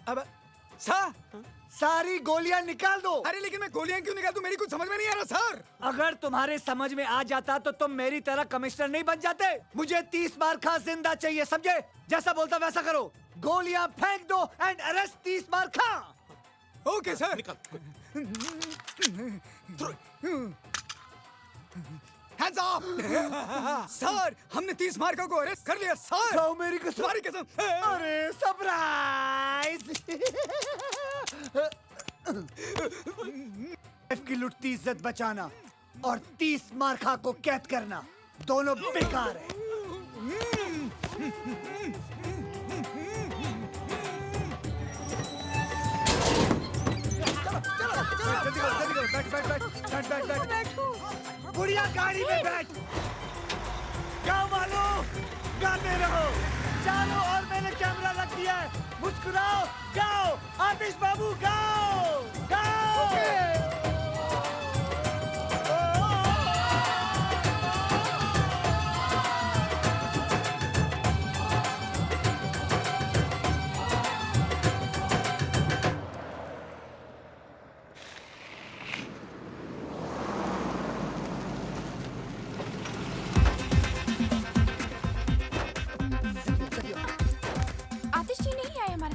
अब सर, सारी गोलियां निकाल दो। अरे लेकिन मैं गोलियां क्यों निकाल दूं? मेरी कुछ समझ में नहीं आ रहा सर। अगर तुम्हारे समझ में आ जाता तो तुम मेरी तरह कमिश्नर नहीं बन जाते। मुझे 30 मार खा जिंदा चाहिए, समझे? जैसा बोलता वैसा करो। गोलियां फेंक दो एंड अरेस्ट 30 मार खा। Okay sir. Hands up! Sir, हमने 30 मार्का को अरेस्ट कर लिया सर। खाओ मेरी कसम। तुम्हारी कसम। अरे सरप्राइज। की लुटती इज्जत बचाना और 30 मार्का को कैद करना दोनों बेकार है। जल्दी करो, बैठ। बुढ़िया गाड़ी में बैठ। गाओ वालो, गाते रहो। चलो, और मैंने कैमरा रख दिया है। मुस्कुराओ, गाओ। आतिश बाबू गाओ, गाओ।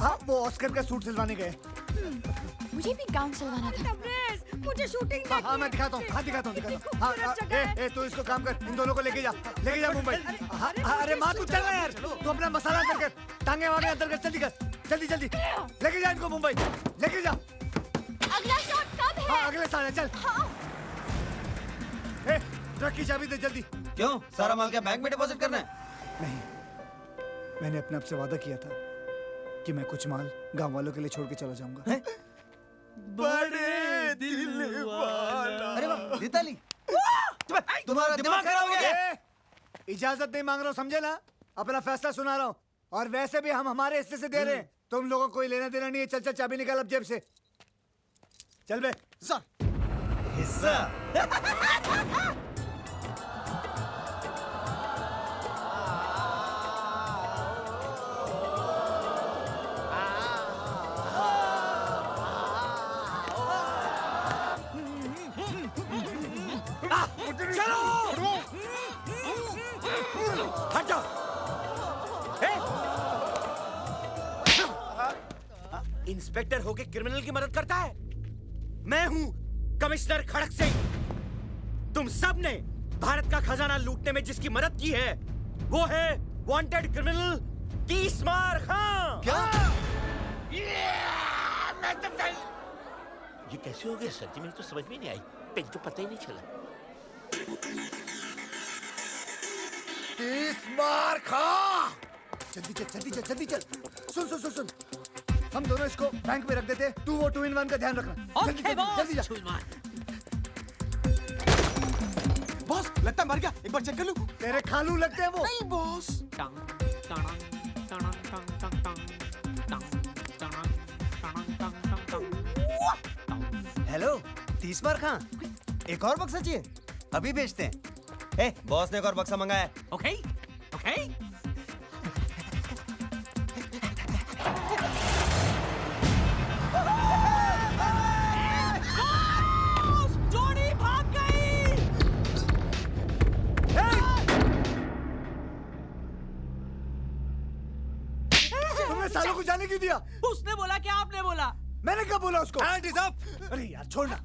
हाँ, वो ऑस्कर का सूट सिलवाने गए। मुझे भी गाउन सिलवाना था। मुझे शूटिंग हाँ, हाँ, मैं दिखाता हूँ। हाँ, दिखाता हूँ। हाँ, हाँ, तू इसको काम कर, इन दोनों को लेके जा मुंबई। हाँ, अरे माँ तू चल रहा यार। तू अपना मसाला अंदर कर, टांगे वांगे अंदर कर, जल्दी कर, जल्दी लेके जा इनको मुंबई, लेके जा। अगला शॉट कब है? हाँ, अगले साल है, चल। ट्रक की चाबी दे जल्दी। क्यों? सारा माल क्या बैंक में डिपॉजिट करना है? नहीं, मैंने अपने आप से वादा किया था कि मैं कुछ माल गांव वालों के लिए छोड़ के चला जाऊंगा। बड़े दिल वाला। अरे वाह, दीताली। तुम्हारा दिमाग खराब हो गया। इजाजत नहीं मांग रहा हूँ, समझे ना? अपना फैसला सुना रहा हूँ। और वैसे भी हम हमारे हिस्से से दे रहे हैं। तुम लोगों को कोई लेना देना नहीं है। चल चल, चाबी निकाल अब जेब से। चल बे। हिस्सा। हट जाओ। इंस्पेक्टर होके क्रिमिनल की मदद करता है? मैं हूं कमिश्नर खड़क सिंह। तुम सब ने भारत का खजाना लूटने में जिसकी मदद की है वो है वांटेड क्रिमिनल 30 मार खां। क्या? ये कैसे हो गया सर जी? मुझे तो समझ में नहीं आई। पेन तो पता ही नहीं चला। 30 मार खा। जल्दी चल। सुन। हम दोनों इसको बैंक में रख देते। तू वो 2 in 1 का ध्यान रखना। जल्दी जा। बॉस, लगता है मर गया। एक बार चेक कर लूं। तेरे खालू लगते हैं वो। नहीं बॉस। हेलो, 30 मार खां। एक और बक्सा चाहिए? अभी बेचते हैं। बॉस ने एक और बक्सा मंगाया है। ओके। जोड़ी भाग गई। तुमने सालों को जाने क्यों दिया? उसने बोला कि आपने बोला? मैंने कब बोला उसको? Hand is up. अरे यार छोड़ना।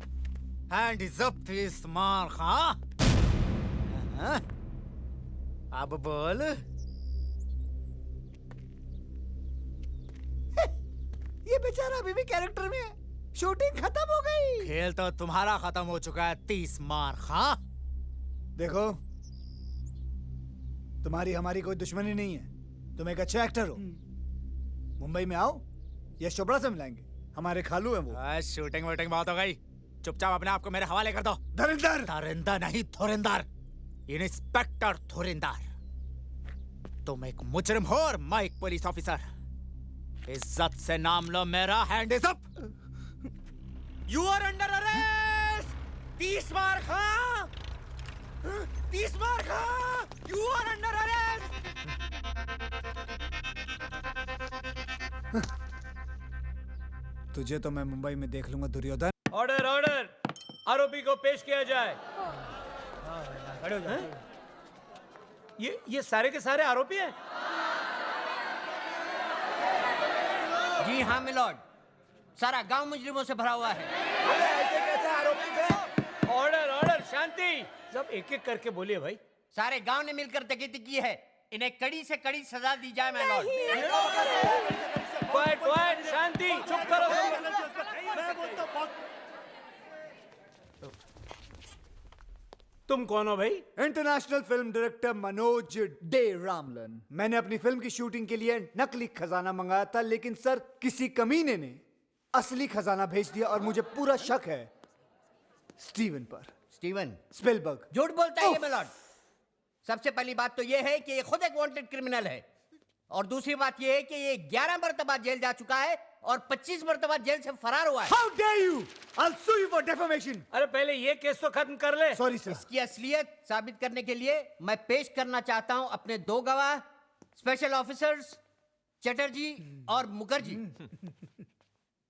हैंड इज अप 30 मार खां। अब बोल। ये बेचारा अभी भी कैरेक्टर में है। शूटिंग खत्म हो गई। खेल तो तुम्हारा खत्म हो चुका है 30 मार खां। देखो, तुम्हारी हमारी कोई दुश्मनी नहीं है। तुम एक अच्छे एक्टर हो। मुंबई में आओ या चोपड़ा से मिलाएंगे, हमारे खालू हैं वो। शूटिंग वूटिंग बहुत हो गई, चुपचाप अपने आप को मेरे हवाले कर दो। धुरंधर। धुरंधर नहीं, धुरंधर। इंस्पेक्टर धुरंधर। तुम एक मुजरिम हो और मैं एक पुलिस ऑफिसर। इज्जत से नाम लो मेरा। Hand is up. You are under arrest. 30 मार खा, 30 मार खा। You are under arrest. तुझे तो मैं मुंबई में देख लूंगा दुर्योधन। ऑर्डर ऑर्डर, आरोपी को पेश किया जाए। ये सारे के सारे आरोपी हैं? जी हाँ मिलॉर्ड, सारा गांव मुजरिमों से भरा हुआ है। ऐसे कैसे आरोपी थे? ऑर्डर ऑर्डर, शांति। सब एक एक करके बोलिए भाई। सारे गांव ने मिलकर तकीती की है, इन्हें कड़ी से कड़ी सजा दी जाए मिलॉर्ड। क्वाइट क्वाइट, शांति, चुप करो। तुम कौन हो भाई? International film director Manoj De Ramlan. मैंने अपनी फिल्म की शूटिंग के लिए नकली खजाना मंगाया था, लेकिन सर किसी कमीने ने असली खजाना भेज दिया और मुझे पूरा शक है स्टीवन पर। Steven Spielberg. झूठ बोलता है ये मिलॉर्ड। सबसे पहली बात तो ये है कि ये खुद एक वांटेड क्रिमिनल है, और दूसरी बात ये है कि ये 11 मरतबा जेल जा चुका है और 25 मरतबा जेल से फरार हुआ है। How dare you? I'll sue you for defamation. अरे पहले ये केस तो खत्म कर ले। Sorry sir. इसकी असलियत साबित करने के लिए मैं पेश करना चाहता हूं अपने 2 गवाह, स्पेशल ऑफिसर्स चटर्जी और Mukherjee.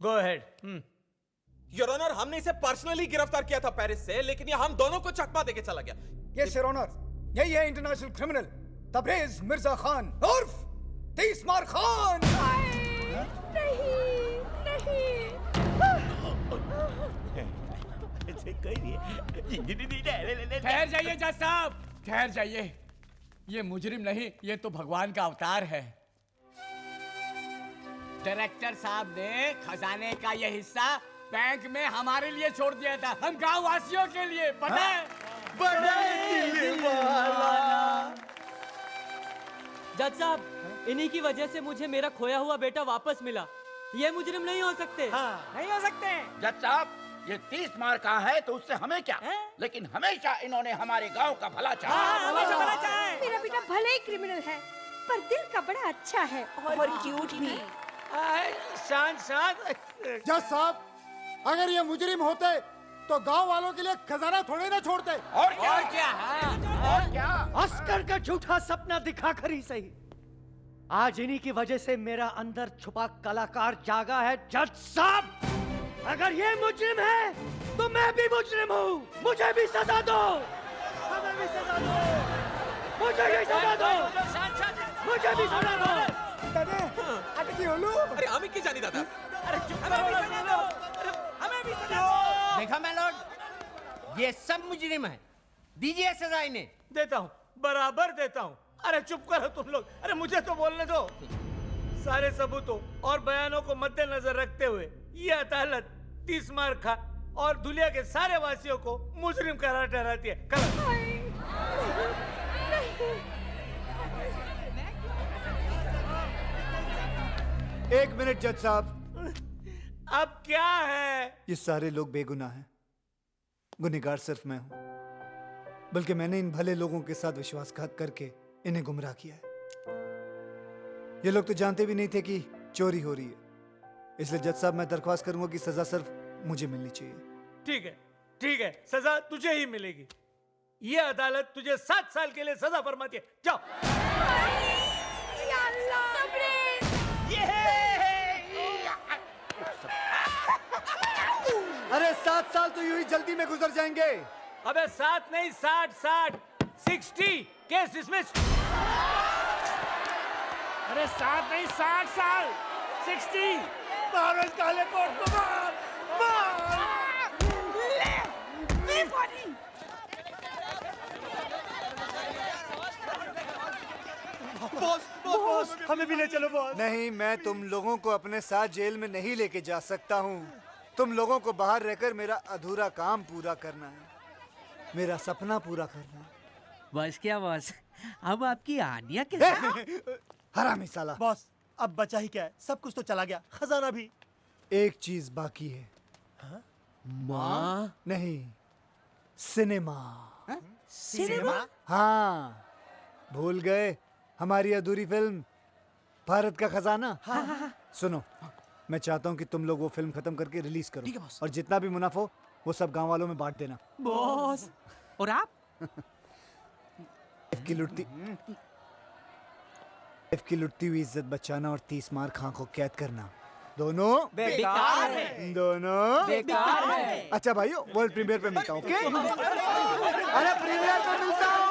Go ahead. Your honour, हमने इसे पर्सनली गिरफ्तार किया था पेरिस से, लेकिन ये हम दोनों को चकमा देके चला गया। यस योर ऑनर, यही है इंटरनेशनल क्रिमिनल तबरेज मिर्जा खान उर्फ 30 मार खान। ठहर जाइए जज साहब, ठहर जाइए। ये मुजरिम नहीं, ये तो भगवान का अवतार है। डायरेक्टर साहब ने खजाने का ये हिस्सा बैंक में हमारे लिए छोड़ दिया था, हम गांव वासियों के लिए। पता है? जज साहब, इन्हीं की वजह से मुझे मेरा खोया हुआ बेटा वापस मिला। ये मुजरिम नहीं हो सकते। नहीं हो सकते। जज साहब, ये 30 मार का है तो उससे हमें क्या, लेकिन हमेशा इन्होंने हमारे गांव का भला चाहा। मेरा बेटा भले ही क्रिमिनल है, पर दिल का बड़ा अच्छा है और क्यूट भी। शांत शांत। जज साहब, अगर ये मुजरिम होते तो गांव वालों के लिए खजाना थोड़े ना छोड़ते। और क्या? और क्या? ऑस्कर का झूठा सपना दिखाकर ही सही, आज इन्हीं की वजह से मेरा अंदर छुपा कलाकार जागा है। जज साहब, अगर ये मुजरिम है तो मैं भी मुजरिम हूँ। मुझे भी सजा दो, मुझे भी सजा दो, मुझे भी सजा दो, मुझे भी सजा दो। अरे हमें की जानी दादा। अरे चुप करो। हमें भी सजा दो। देखा मैलॉर्ड, ये सब मुजरिम है, दीजिए सजा इन्हें। देता हूँ, बराबर देता हूँ। अरे चुप करो तुम लोग, अरे मुझे तो बोलने दो। सारे सबूतों और बयानों को मद्देनजर रखते हुए ये अदालत 30 मार खा और दुनिया के सारे वासियों को मुजरिम करार ठहराती है। एक मिनट जज साहब। अब क्या है? ये सारे लोग बेगुनाह हैं, गुनहगार सिर्फ मैं हूं। बल्कि मैंने इन भले लोगों के साथ विश्वासघात करके इन्हें गुमराह किया है। ये लोग तो जानते भी नहीं थे कि चोरी हो रही है। इसलिए जज साहब, मैं दरख्वास्त करूंगा कि सजा सिर्फ मुझे मिलनी चाहिए। ठीक है, सजा तुझे ही मिलेगी। ये अदालत तुझे 7 साल के लिए सजा फरमाती है। जाओ। अरे 7 साल तो यूं ही जल्दी में गुजर जाएंगे। अबे 7 नहीं, 60 केस डिसमिस्ड। अरे 7 नहीं, 60 साल, 60। मारो काले कोट को, मार। बॉस, हमें भी ले चलो बॉस। नहीं, मैं तुम लोगों को अपने साथ जेल में नहीं लेके जा सकता हूँ। तुम लोगों को बाहर रहकर मेरा अधूरा काम पूरा करना है, मेरा सपना पूरा करना है। बस क्या बॉस, अब आपकी आनिया के हरामी साला। बॉस, अब बचा ही क्या है, सब कुछ तो चला गया, खजाना भी। एक चीज बाकी है। माँ नहीं, सिनेमा। सिनेमा? हाँ, भूल गए हमारी अधूरी फिल्म भारत का खजाना। सुनो, मैं चाहता हूँ कि तुम लोग वो फिल्म खत्म करके रिलीज करो, और जितना भी मुनाफा हो वो सब गांव वालों में बांट देना। बॉस, और आप? की लुटती हुई इज्जत बचाना और 30 मार खां को कैद करना, दोनों बेकार है। दोनों बेकार है। अच्छा भाइयों, वर्ल्ड प्रीमियर पे मिलता हूँ, ओके? अरे प्रीमियर पे मिलता हूँ।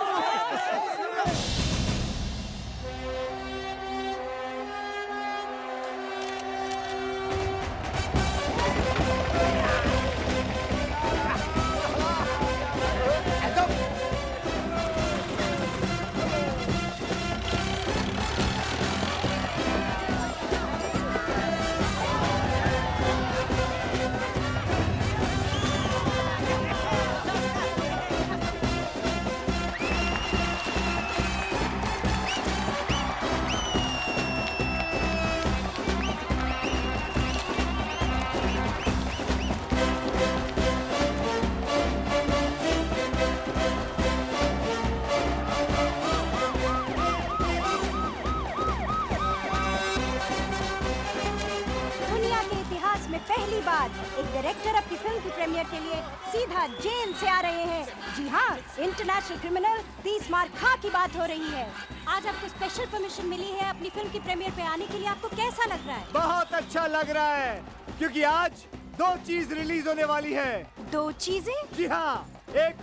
पहली बार एक डायरेक्टर अपनी फिल्म की प्रीमियर के लिए सीधा जेल से आ रहे हैं। जी हाँ, इंटरनेशनल क्रिमिनल 30 मार खां की बात हो रही है। आज आपको स्पेशल परमिशन मिली है अपनी फिल्म की प्रीमियर पे आने के लिए। आपको कैसा लग रहा है? बहुत अच्छा लग रहा है, क्योंकि आज 2 चीज रिलीज होने वाली है। 2 चीजें? जी हाँ, एक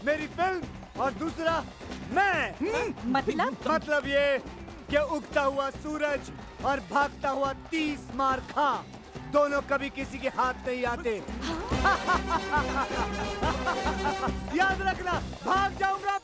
मेरी फिल्म और दूसरा मैं। मतलब ये कि उगता हुआ सूरज और भागता हुआ 30 मार खां दोनों कभी किसी के हाथ नहीं आते। याद रखना, भाग जाऊंगा।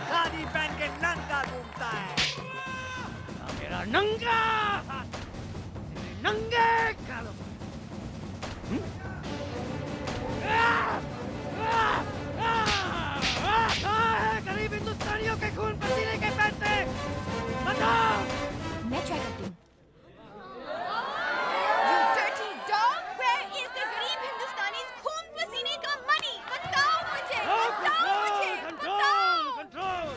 शादी पहन के नंगा घूमता है। मेरा नंगा नंगे कालो। कहाँ है गरीब हिंदुस्तानियों के खून पसीने के पैसे? बताओ। मैं ट्राई करती हूँ। You dirty dog, where is the गरीब हिंदुस्तानीज़ खून पसीने का money? बताओ मुझे, बताओ मुझे, बताओ।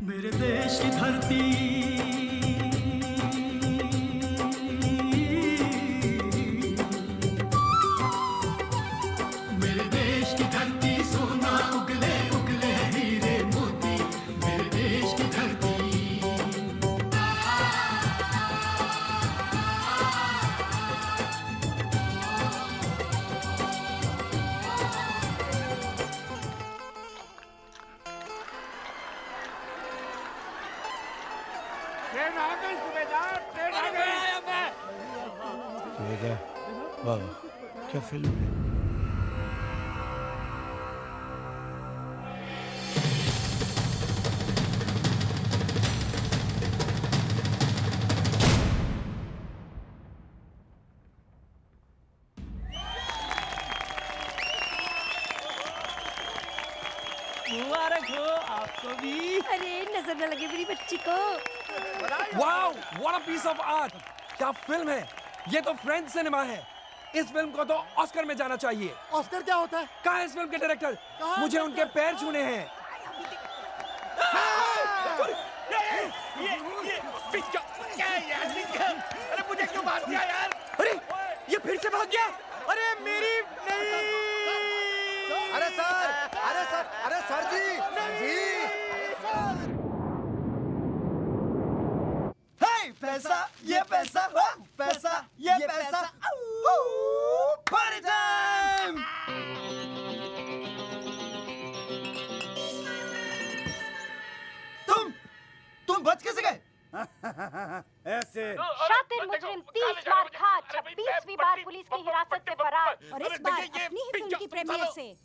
मेरे देश की धरती सोना उगले उगले हीरे मोती, मेरे देश की धरती। ट्रेन आ गई सुबेदार, ट्रेन आ गई। सुबेदार, वाह क्या फिल्म है। मुबारक हो आपको भी। अरे नजर न लगे मेरी बच्ची को। Wow, what a piece of art! क्या फिल्म है! ये तो फ्रेंच सिनेमा है। इस फिल्म को तो ऑस्कर में जाना चाहिए। ऑस्कर क्या होता है? कहाँ है इस फिल्म के डायरेक्टर? मुझे उनके पैर छूने हैं। क्या यार, अरे मुझे क्यों मार दिया यार? अरे ये फिर से भाग गया। अरे मेरी नहीं। अरे सर, अरे सर जी, हे पैसा, ये पैसा, पैसा, ये पैसा, पार्टी टाइम! तुम बच कैसे गए? ऐसे शातिर मुजरिम 30 बार खा 26वीं बार पुलिस की हिरासत से फरार और इस बार अपनी ही फिल्म की प्रीमियर से।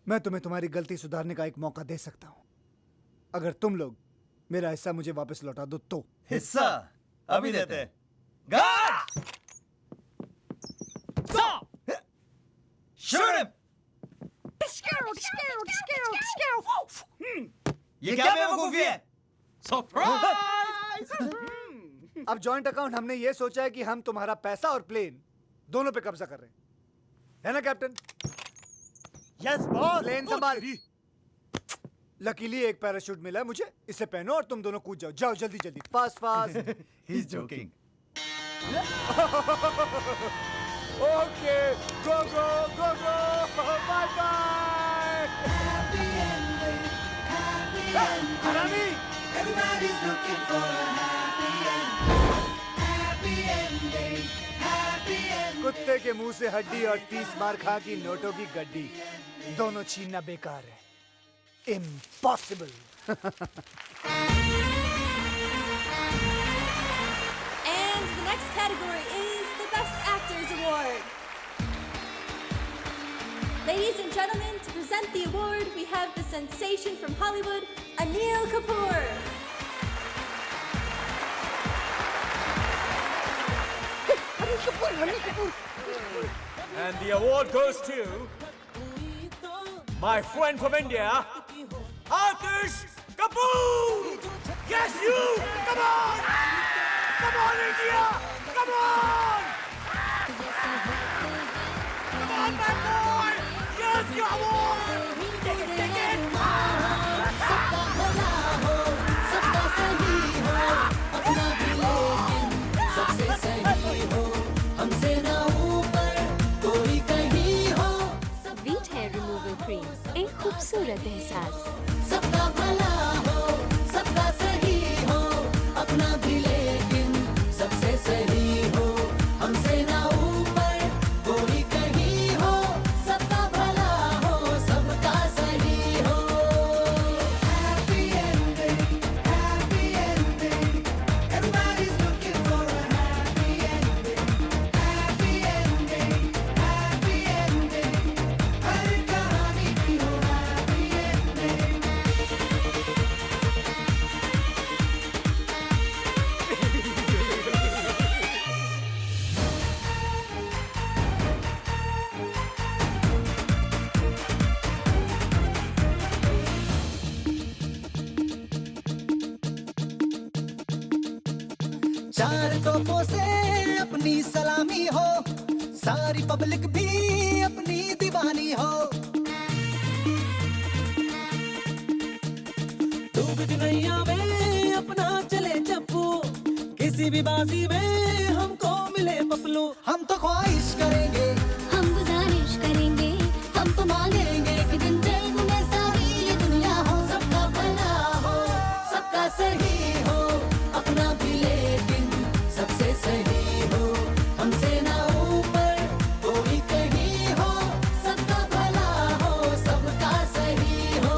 मैं तुम्हें तुम्हारी गलती सुधारने का एक मौका दे सकता हूँ, अगर तुम लोग मेरा हिस्सा मुझे वापस लौटा दो तो। हिस्सा अभी देते हैं। ये क्या बेवकूफी है? अब जॉइंट अकाउंट हमने ये सोचा है कि हम तुम्हारा पैसा और प्लेन दोनों पे कब्जा कर रहे हैं, है ना कैप्टन? Yes boss. प्लेन संभाल। लकीली एक पैराशूट मिला है मुझे, इसे पहनो और तुम दोनों कूद जाओ। जाओ जल्दी जल्दी, fast fast. He is joking. Okay, go go go go, bye bye. हरामी! Everybody's looking for a happy ending. Happy ending. Happy ending. कुत्ते के मुंह से हड्डी और 30 बार खा की नोटों की गड्डी, दोनों छीनना बेकार है। Impossible. And the next category is the Best Actors Award. Ladies and gentlemen, to present the award, we have the sensation from Hollywood, Anil Kapoor. Anil Kapoor. And the award goes to my friend from India, Aatish Kapoor! Yes, you! Come on! Come on, India! Come on! Come on, my boy! Yes, you award! Take it, take it! सबका भला हो, सबका सही हो, अपना भी लेकिन सबसे सही हो, हमसे ना ऊपर कोई कहीं हो। Sweet hair removal cream, एक खूबसूरत एहसास। सबका भला हो, सबका सही हो, अपना भी लेकिन सबसे सही हो, हमसे ना ऊपर कोई कहीं हो, सबका भला हो, सबका सही हो। Happy ending, happy ending, everybody's looking for a happy ending. Happy ending, happy ending, हर कहानी की हो happy ending. चार तोपों से अपनी सलामी हो, सारी पब्लिक भी अपनी दीवानी हो। डूब नैया में अपना चले चप्पू, किसी भी बाजी में हमको मिले पपलू। हम तो ख्वाहिश करेंगे, हम गुजारिश करेंगे, हम तो मांगेंगे कि दिन जन्म में सारी ये दुनिया हो, सबका भला हो, सबका सही हो, अपना भी लेकिन सबसे सही हो, हमसे ना ऊपर कोई कहीं हो, सबका भला हो, सबका सही हो।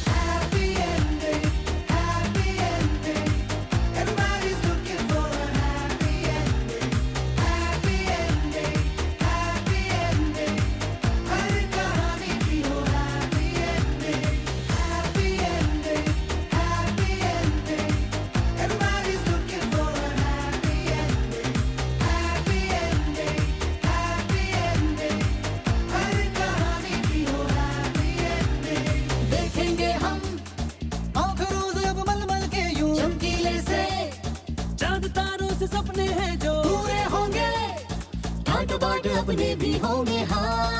Happy ending, happy ending, everybody's looking for a happy ending. Happy ending, happy ending, हर कहानी की हो happy ending. Happy ending, happy ending, everybody's looking for a happy ending. Happy ending, happy ending, हर कहानी की हो happy ending. देखेंगे हम आँख रोज अब मलमल के यूं चमकीले से, चांद तारों से सपने हैं जो पूरे होंगे, ठाट बाट अपने भी होंगे हाँ।